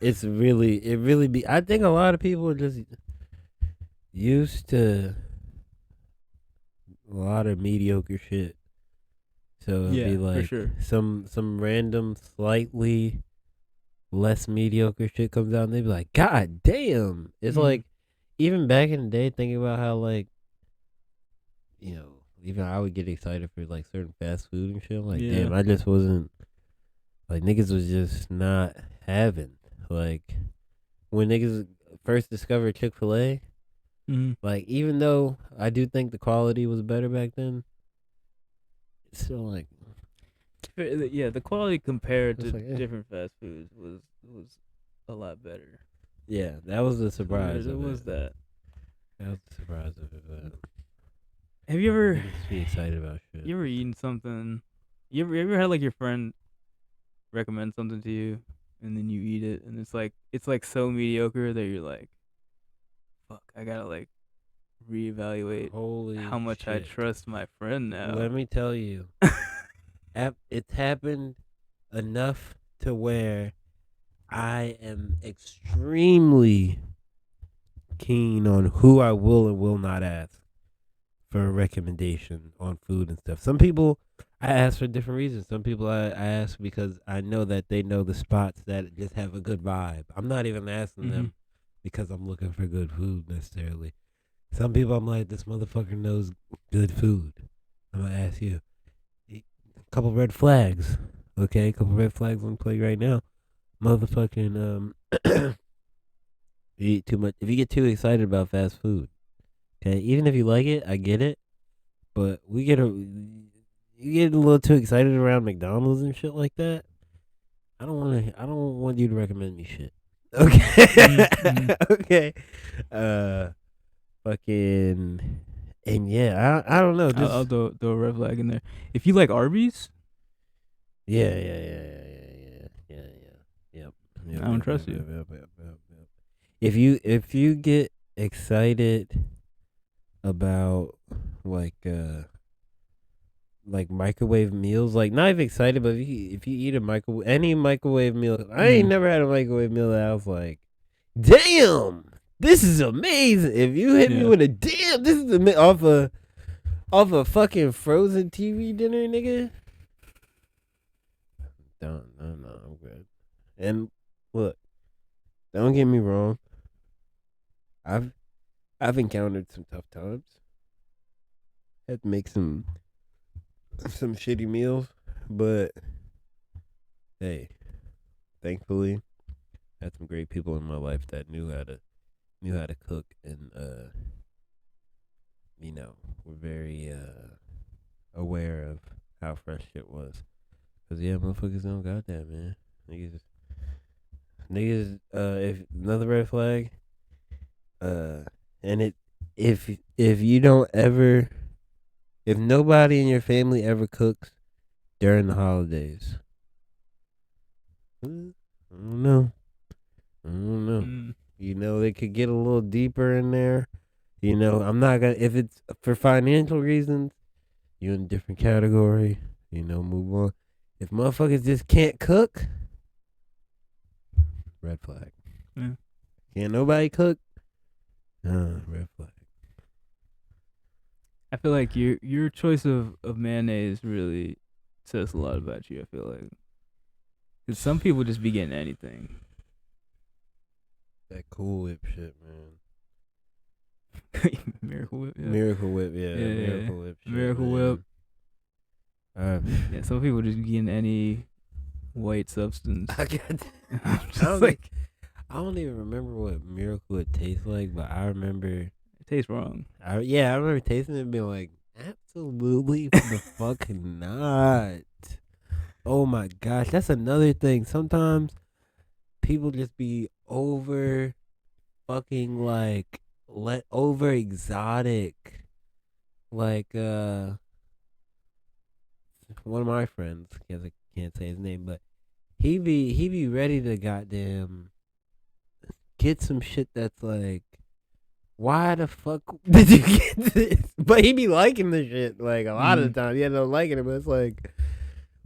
it really be. I think a lot of people are just used to a lot of mediocre shit. So it'd be like, for sure, some random slightly less mediocre shit comes out and they'd be like, God damn. It's like, even back in the day, thinking about how like, even I would get excited for like certain fast food and shit. I'm like, damn, I just wasn't, like, niggas was just not having, like, when niggas first discovered Chick-fil-A, like, even though I do think the quality was better back then, it's still like, the quality compared to different fast foods was a lot better. Yeah, that was the surprise. It was that. That was the surprise of it. But have you ever just be excited about shit? You ever eaten something? You ever had like your friend recommend something to you, and then you eat it, and it's like so mediocre that you're like, fuck, I gotta like reevaluate how much I trust my friend now. Let me tell you, it's happened enough to where I am extremely keen on who I will and will not ask for a recommendation on food and stuff. Some people I ask for different reasons. Some people I ask because I know that they know the spots that just have a good vibe. I'm not even asking them because I'm looking for good food necessarily. Some people I'm like, this motherfucker knows good food. I'm gonna ask you. A couple red flags. Okay, a couple red flags on play right now. Motherfucking you eat too much. If you get too excited about fast food, okay, even if you like it, I get it. But you get a little too excited around McDonald's and shit like that. I don't want to. I don't want you to recommend me shit. Okay. Okay. Fucking. And yeah, I don't know. I'll throw a red flag in there. If you like Arby's, Yeah. Yep. I don't trust you. If you get excited about like microwave meals, like not even excited, but if you eat any microwave meal, I ain't never had a microwave meal that I was like, damn, this is amazing. If you hit me with a damn, this is off a fucking Frozen TV dinner, nigga. No, I'm good. And look, don't get me wrong. I've encountered some tough times. Had to make some shitty meals, but hey, thankfully, had some great people in my life that knew how to cook and were very aware of how fresh shit was. Cause yeah, motherfuckers don't got that, man. Niggas, if another red flag, and if you don't ever, if nobody in your family ever cooks during the holidays, I don't know. You know, they could get a little deeper in there. You know, I'm not gonna, if it's for financial reasons, you're in a different category. You know, move on. If motherfuckers just can't cook, red flag. Yeah. Can't nobody cook? Red flag. I feel like your choice of mayonnaise really says a lot about you. I feel like, because some people just be getting anything. That Cool Whip shit, man. Miracle Whip. Yeah. Miracle Whip, yeah. Miracle Whip shit, Miracle man. Whip. Yeah, some people just getting any white substance. I don't even remember what Miracle Whip tastes like, but I remember it tastes wrong. I remember tasting it and being like, absolutely the fuck not. Oh my gosh, that's another thing. Sometimes people just be over fucking like over exotic. Like one of my friends, because I can't say his name, but he be ready to goddamn get some shit that's like, why the fuck did you get this? But he be liking the shit like a lot of the time. He ended up liking it, but it's like,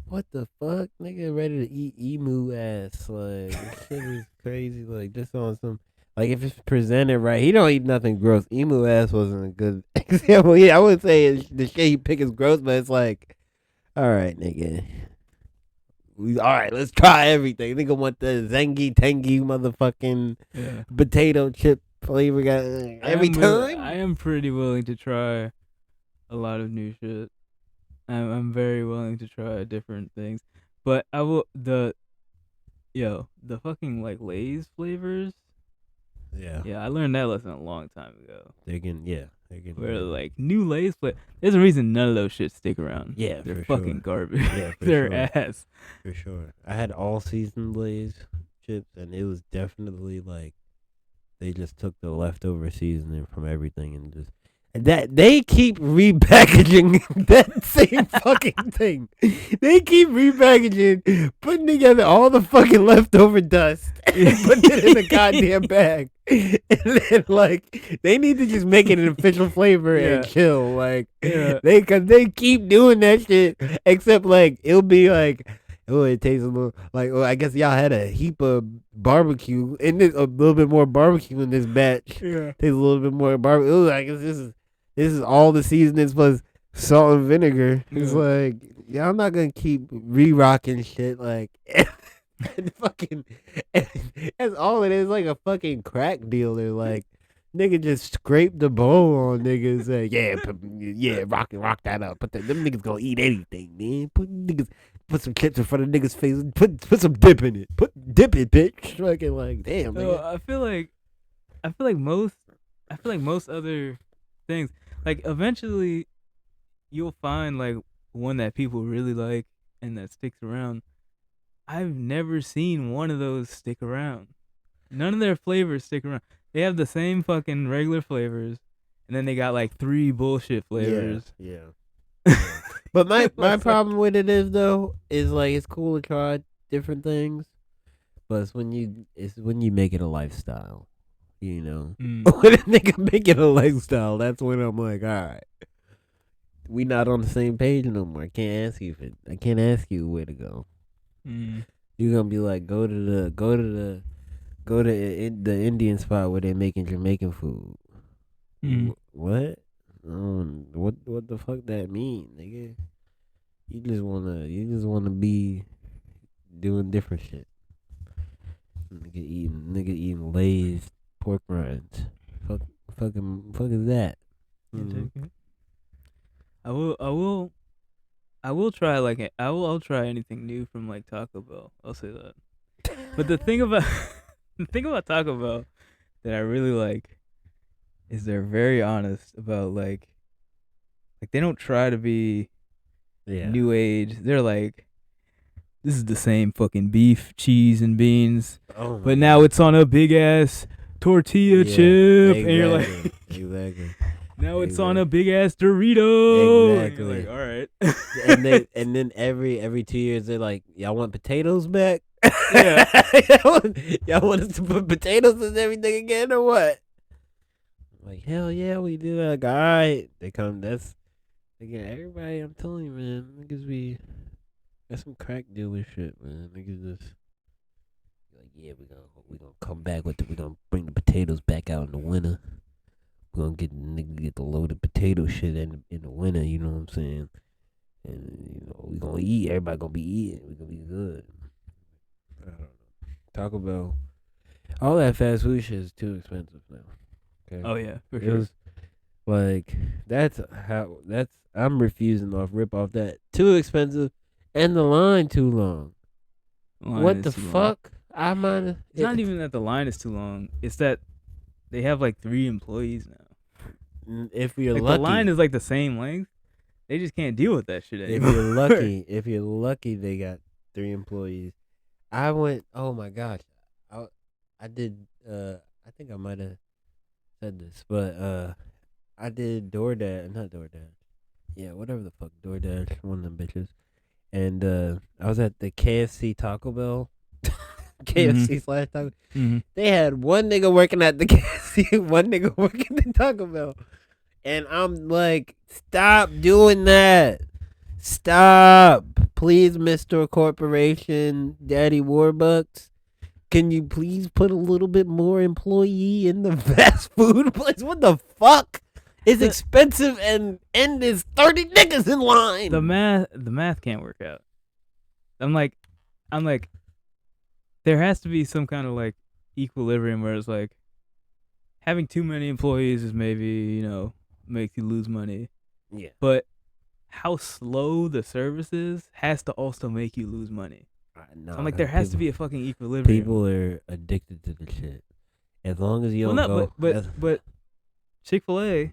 what the fuck, nigga, ready to eat emu ass? Like, this shit is crazy. Like, just on some, like, if it's presented right, he don't eat nothing gross. Emu ass wasn't a good example. Yeah, I would say the shit he pick is gross, but it's like, all right, nigga. All right, let's try everything. Nigga want the Zengi Tengi motherfucking potato chip flavor every time. I am pretty willing to try a lot of new shit. I'm very willing to try different things, but I will the fucking like Lay's flavors. Yeah, I learned that lesson a long time ago. They're where like new Lay's flavor. There's a reason none of those shit stick around. Yeah, they're fucking garbage. Yeah, they're ass. For sure. I had all season Lay's chips, and it was definitely like they just took the leftover seasoning from everything and just. That they keep repackaging that same fucking thing. They keep repackaging, putting together all the fucking leftover dust and putting it in a goddamn bag. And then like they need to just make it an official flavor and chill. Like cause they keep doing that shit. Except like it'll be like, oh, it tastes a little like, well, I guess y'all had a heap of barbecue and a little bit more barbecue in this batch. Yeah. Tastes a little bit more barbecue. I guess this is all the seasonings plus salt and vinegar. It's like, Yeah, I'm not gonna keep re-rocking shit like and fucking and that's all it is, like a fucking crack dealer. Like nigga just scrape the bowl on niggas. Yeah, rock that up. But them niggas gonna eat anything, man. Put some chips in front of niggas' face. Put some dip in it. Dip it, bitch. Fucking like damn, So nigga. I feel like most other things, like eventually you'll find like one that people really like and that sticks around. I've never seen one of those stick around. None of their flavors stick around. They have the same fucking regular flavors, and then they got like 3 bullshit Yeah, flavors. yeah. But my It's like, problem with it is though is like it's cool to try different things, but it's when you make it a lifestyle, you know. When a nigga make it a lifestyle, that's when I'm like, all right, we not on the same page no more. I can't ask you where to go. You're gonna be like, go to the Indian spot where they're making Jamaican food. What? What the fuck that mean, nigga? You just wanna be doing different shit. Nigga eating Lay's pork rinds. Fuck is that? Mm-hmm. I will try like I'll try anything new from like Taco Bell. I'll say that. But the thing about the thing about Taco Bell that I really like is they're very honest about like they don't try to be new age. They're like, this is the same fucking beef, cheese, and beans, but now it's on a big ass tortilla chip, and you're like, exactly. Now it's on a big ass Dorito. Exactly. And you're like, all right. and then every 2 years they're like, y'all want potatoes back? Yeah. y'all want us to put potatoes in everything again or what? Like hell yeah, we do that. Like, all right, they come. That's again. Everybody, I'm telling you, man, niggas that's some crack dealer shit, man. Niggas just like, yeah, we gonna come back with we gonna bring the potatoes back out in the winter. We're gonna get the loaded potato shit in the winter, you know what I'm saying? And you know, we gonna eat, everybody gonna be eating, we gonna be good. I don't know. Taco Bell. All that fast food shit is too expensive now. Okay. Oh yeah, for sure. Like I'm refusing to rip off that. Too expensive and the line too long. What the fuck? It's not even that the line is too long. It's that they have like 3 employees now. If you're like lucky, the line is like the same length. They just can't deal with that shit anymore. If you're lucky, they got 3 employees. I went. Oh my gosh, I did. I think I might have said this, but I did DoorDash, not DoorDash. Yeah, whatever the fuck, DoorDash, one of them bitches. And I was at the KFC Taco Bell. KFC slash Taco. They had one nigga working at the KFC, one nigga working at Taco Bell. And I'm like, stop doing that. Stop. Please, Mr. Corporation, Daddy Warbucks. Can you please put a little bit more employee in the fast food place? What the fuck? It's expensive and there's 30 niggas in line. The math can't work out. I'm like, there has to be some kind of like equilibrium where it's like having too many employees is maybe, you know, makes you lose money. Yeah. But how slow the service is has to also make you lose money. No, so I'm like, there has to be a fucking equilibrium. People are addicted to the shit. As long as you don't go. But Chick-fil-A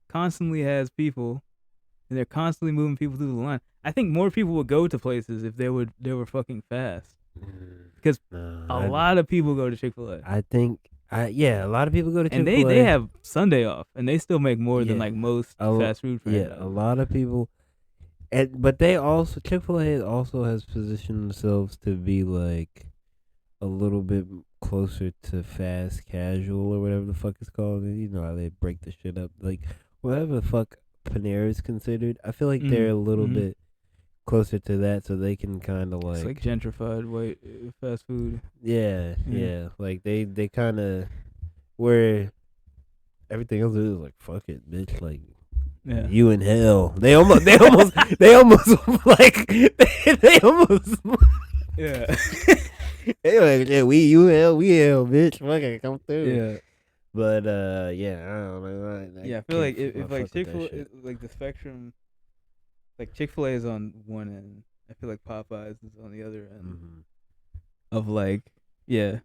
constantly has people, and they're constantly moving people through the line. I think more people would go to places if they were fucking fast. Because a lot of people go to Chick-fil-A. I think, a lot of people go to Chick-fil-A. And they have Sunday off, and they still make more than like most fast food franchises. Yeah, a lot of people. But they also, Chick-fil-A also has positioned themselves to be like a little bit closer to fast casual or whatever the fuck it's called. You know how they break the shit up. Like, whatever the fuck Panera is considered, I feel like they're a little bit closer to that, so they can kind of like. It's like gentrified white fast food. Yeah. Like, they kind of. Where everything else is like, fuck it, bitch. Like, Yeah. You in hell. They almost like they almost Yeah. they like, yeah, you hell, we hell, bitch. Fucking come through. Yeah. But yeah, I don't know. Yeah. I feel like if like Chick-fil-A, like the spectrum, like Chick-fil-A is on one end. I feel like Popeyes is on the other end of like, yeah,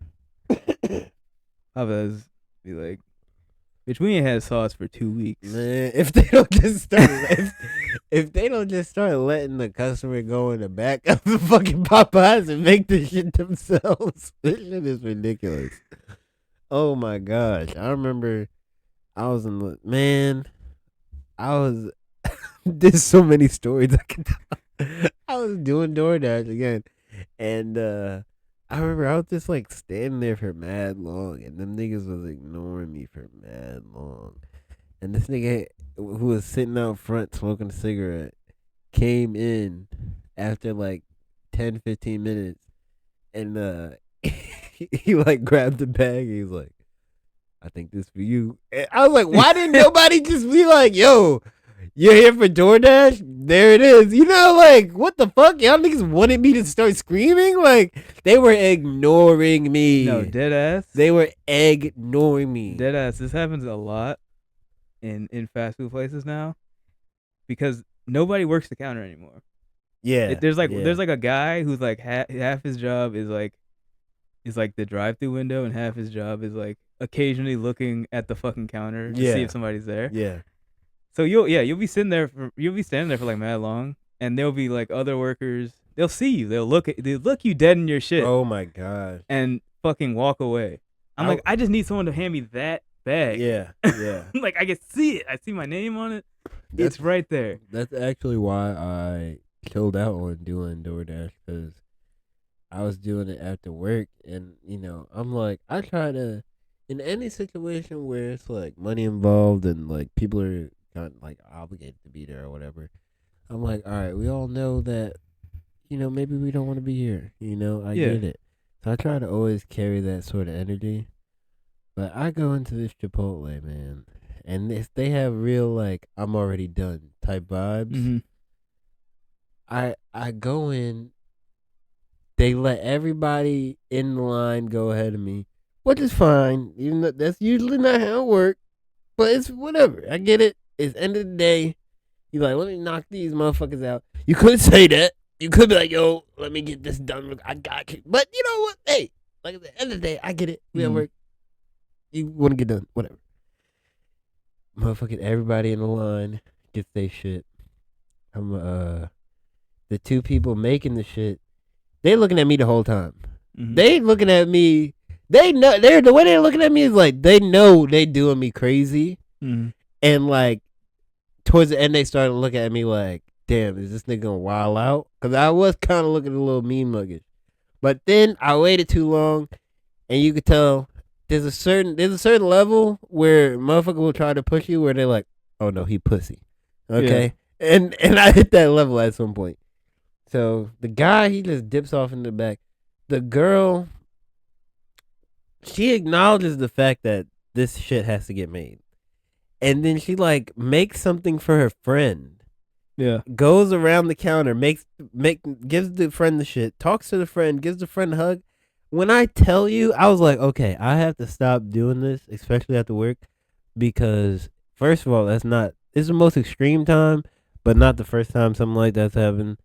Popeyes be like, bitch, we ain't had sauce for 2 weeks. Man, if they don't just start, if they don't just start letting the customer go in the back of the fucking Popeyes and make the shit themselves, this shit is ridiculous. Oh my gosh, I remember I was in the I was. There's so many stories I can tell. I was doing DoorDash again, and I remember I was just like standing there for mad long, and them niggas was ignoring me for mad long. And this nigga who was sitting out front smoking a cigarette came in after like 10, 15 minutes, and he like grabbed the bag. And he was like, "I think this for you." And I was like, "Why didn't nobody just be like, yo, you're here for DoorDash? There it is." You know, like, what the fuck? Y'all niggas wanted me to start screaming? Like, they were ignoring me. No, dead ass. They were ignoring me. Dead ass. This happens a lot in fast food places now because nobody works the counter anymore. Yeah. There's like a guy who's like half his job is like the drive-through window, and half his job is like occasionally looking at the fucking counter to see if somebody's there. Yeah. So you'll be standing there for like mad long, and there'll be like other workers. They'll see you. They'll look you dead in your shit. Oh my god. And fucking walk away. I'm like, I just need someone to hand me that bag. Yeah. Yeah. Like I can see it. I see my name on it. It's right there. That's actually why I chilled out on doing DoorDash, because I was doing it after work, and I'm like, I try to, in any situation where it's like money involved and like people are kind of like obligated to be there or whatever, I'm like, all right, we all know that, maybe we don't want to be here. I get it. So I try to always carry that sort of energy. But I go into this Chipotle, man, and if they have real like I'm already done type vibes, I go in. They let everybody in the line go ahead of me, which is fine. Even though that's usually not how it works, but it's whatever. I get it. It's end of the day. You're like, let me knock these motherfuckers out. You could say that. You could be like, yo, let me get this done. I got you. But you know what? Hey, like at the end of the day, I get it. We at work. You want to get done. Whatever. Motherfucking everybody in the line gets their shit. I'm the two people making the shit, they looking at me the whole time. They looking at me. They know the way they're looking at me is like they know they doing me crazy. And like towards the end, they started looking at me like, damn, is this nigga gonna wild out? Because I was kind of looking a little mean muggish. But then I waited too long, and you could tell there's a certain level where motherfucker will try to push you where they're like, oh no, he pussy. Okay. Yeah. And I hit that level at some point. So the guy, he just dips off in the back. The girl, she acknowledges the fact that this shit has to get made. And then she like makes something for her friend. Yeah. Goes around the counter, gives the friend the shit, talks to the friend, gives the friend a hug. When I tell you, I was like, okay, I have to stop doing this, especially after work, because first of all, it's the most extreme time, but not the first time something like that's happened.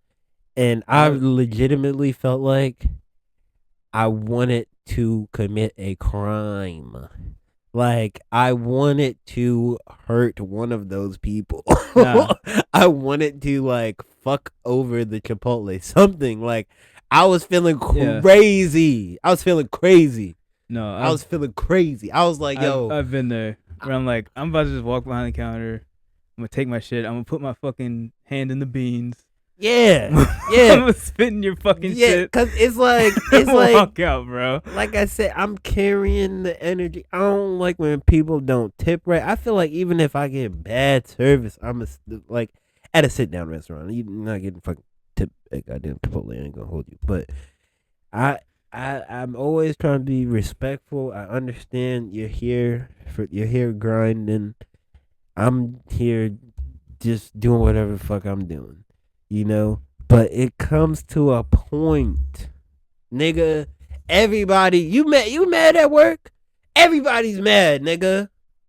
And I legitimately felt like I wanted to commit a crime. Like, I wanted to hurt one of those people. Nah. I wanted to, like, fuck over the Chipotle. Something. Like, I was feeling crazy. I was feeling crazy. No. I was feeling crazy. I was like, yo. I've been there. Where I'm like, I'm about to just walk behind the counter. I'm going to take my shit. I'm going to put my fucking hand in the beans. Yeah, yeah. I'm gonna spit in your fucking shit. Yeah, cause it's like walk out, bro. Like I said, I'm carrying the energy. I don't like when people don't tip right. I feel like even if I get bad service, I'm like at a sit down restaurant. You're not getting fucking tip. Goddamn Chipotle ain't gonna hold you. But I'm always trying to be respectful. I understand you're here grinding. I'm here just doing whatever the fuck I'm doing, you know. But it comes to a point, nigga. Everybody, you mad at work? Everybody's mad, nigga.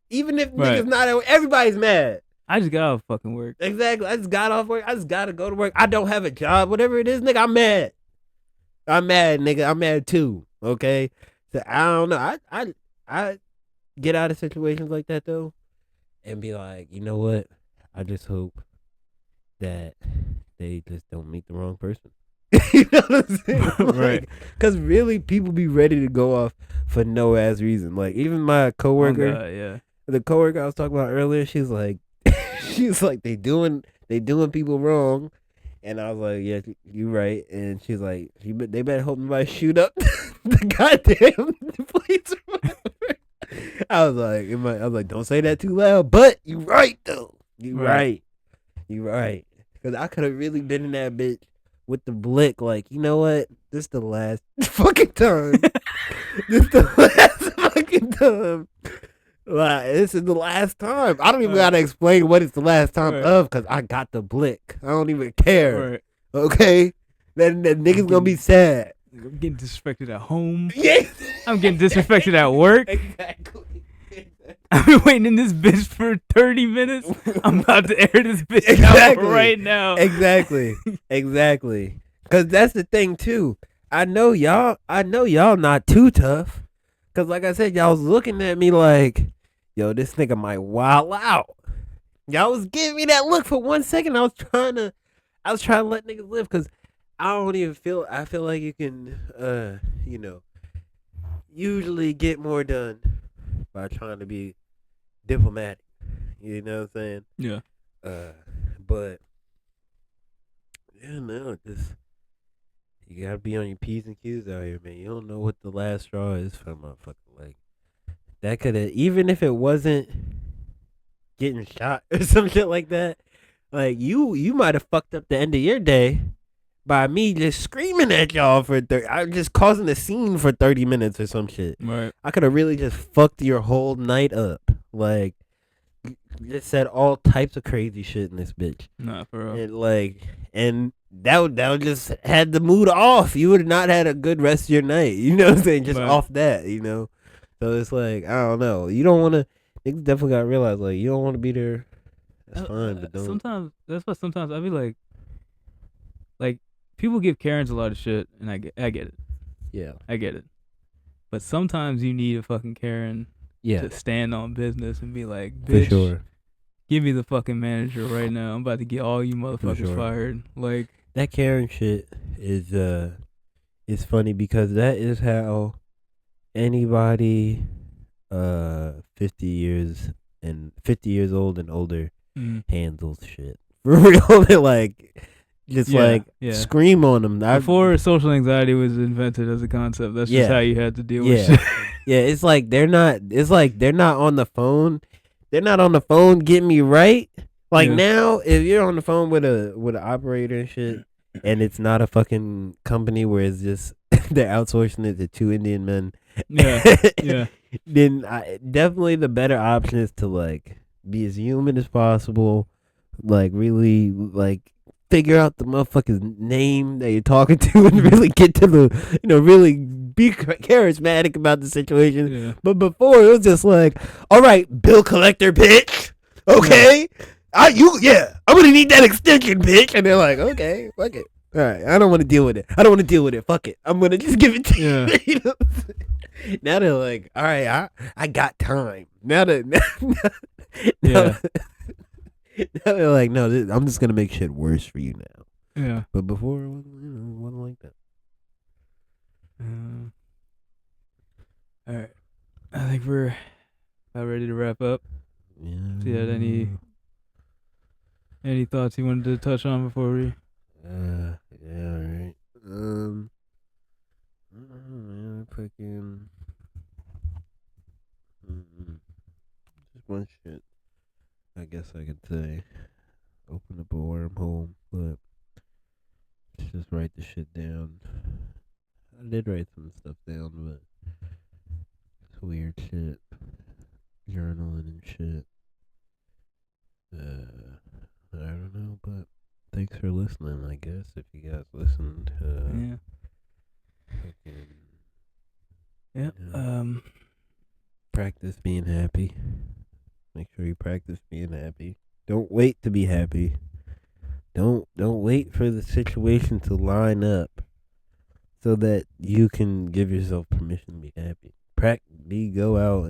Even if niggas not at work, everybody's mad. I just got off fucking work. Exactly. I just got off work. I just gotta go to work. I don't have a job. Whatever it is, nigga, I'm mad. I'm mad, nigga. I'm mad too. Okay. So I don't know. I get out of situations like that though, and be like, you know what? I just hope that they just don't meet the wrong person. You know what I'm saying? Like, right. Because really, people be ready to go off for no ass reason. Like even my coworker, yeah. the coworker I was talking about earlier, she's like, they doing people wrong. And I was like, yeah, you right. And she's like, they better hope nobody shoot up the goddamn place. I was like, don't say that too loud. But you right though. You right. Because I could have really been in that bitch with the blick. Like, you know what? This is the last fucking time. This is the last fucking time. Like, this is the last time. I don't even gotta explain what it's the last time of, because I got the blick. I don't even care. Okay? Then niggas gonna be sad. I'm getting disrespected at home. Yeah. I'm getting disrespected at work. Exactly. I've been waiting in this bitch for 30 minutes. I'm about to air this bitch out right now. Exactly. Because that's the thing, too. I know y'all not too tough. Because like I said, y'all was looking at me like, yo, this nigga might wild out. Y'all was giving me that look for 1 second. I was trying to let niggas live, because I feel like you can, usually get more done by trying to be diplomatic. You know what I'm saying? Yeah. But yeah, no, just you gotta be on your P's and Q's out here, man. You don't know what the last straw is for a motherfucker. Like, that could have, even if it wasn't getting shot or some shit like that, like you might have fucked up the end of your day by me just screaming at y'all for I'm just causing a scene for 30 minutes or some shit. Right. I could have really just fucked your whole night up. Like, just said all types of crazy shit in this bitch. Nah, for real. And that would just had the mood off. You would have not had a good rest of your night. You know what I'm saying? Just off that, you know? So it's like, I don't know. You don't want to, niggas definitely got to realize, like, you don't want to be there. That's fine, but don't. Sometimes, that's why sometimes I be like, people give Karens a lot of shit, and I get it. Yeah. I get it. But sometimes you need a fucking Karen to stand on business and be like, bitch, for sure. Give me the fucking manager right now. I'm about to get all you motherfuckers fired. Like, that Karen shit is funny, because that is how anybody 50 years old and older handles shit. For real. They're like, just scream on them. Before social anxiety was invented as a concept, that's just how you had to deal with shit. Yeah, it's like they're not on the phone. They're not on the phone getting me right. Like, now, if you're on the phone with an operator and shit, and it's not a fucking company where it's just they're outsourcing it to 2 Indian men. Yeah. Then definitely the better option is to, like, be as human as possible. Like, really, like, figure out the motherfucker's name that you're talking to, and really get to the, really be charismatic about the situation. Yeah. But before, it was just like, all right, bill collector, bitch. Okay. I'm gonna need that extension, bitch. And they're like, okay, fuck it. All right, I don't want to deal with it. Fuck it. I'm gonna just give it to you. You know? Now they're like, all right, I got time. Now they're like, no, I'm just gonna make shit worse for you now. Yeah. But before, it wasn't like that. All right, I think we're about ready to wrap up. Yeah. So you had any thoughts you wanted to touch on before we? Yeah. All right. Fucking. Just one shit. I guess I could say, open up a wormhole, but just write the shit down. I did write some stuff down, but it's weird shit. Journaling and shit. for listening, I guess, if you guys listened. Yeah. Yep. Yeah. Practice being happy. Make sure you practice being happy. Don't wait to be happy. Don't wait for the situation to line up so that you can give yourself permission to be happy. Go out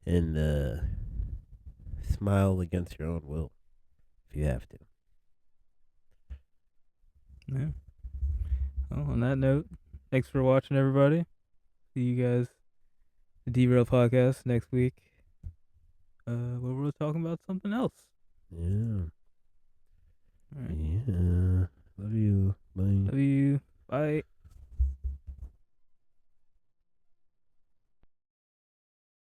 and smile against your own will if you have to. Yeah. Well, on that note, thanks for watching, everybody. See you guys, the Derailed podcast next week. Where we're talking about something else. Yeah. All right. Yeah. Love you. Bye. Love you. Bye.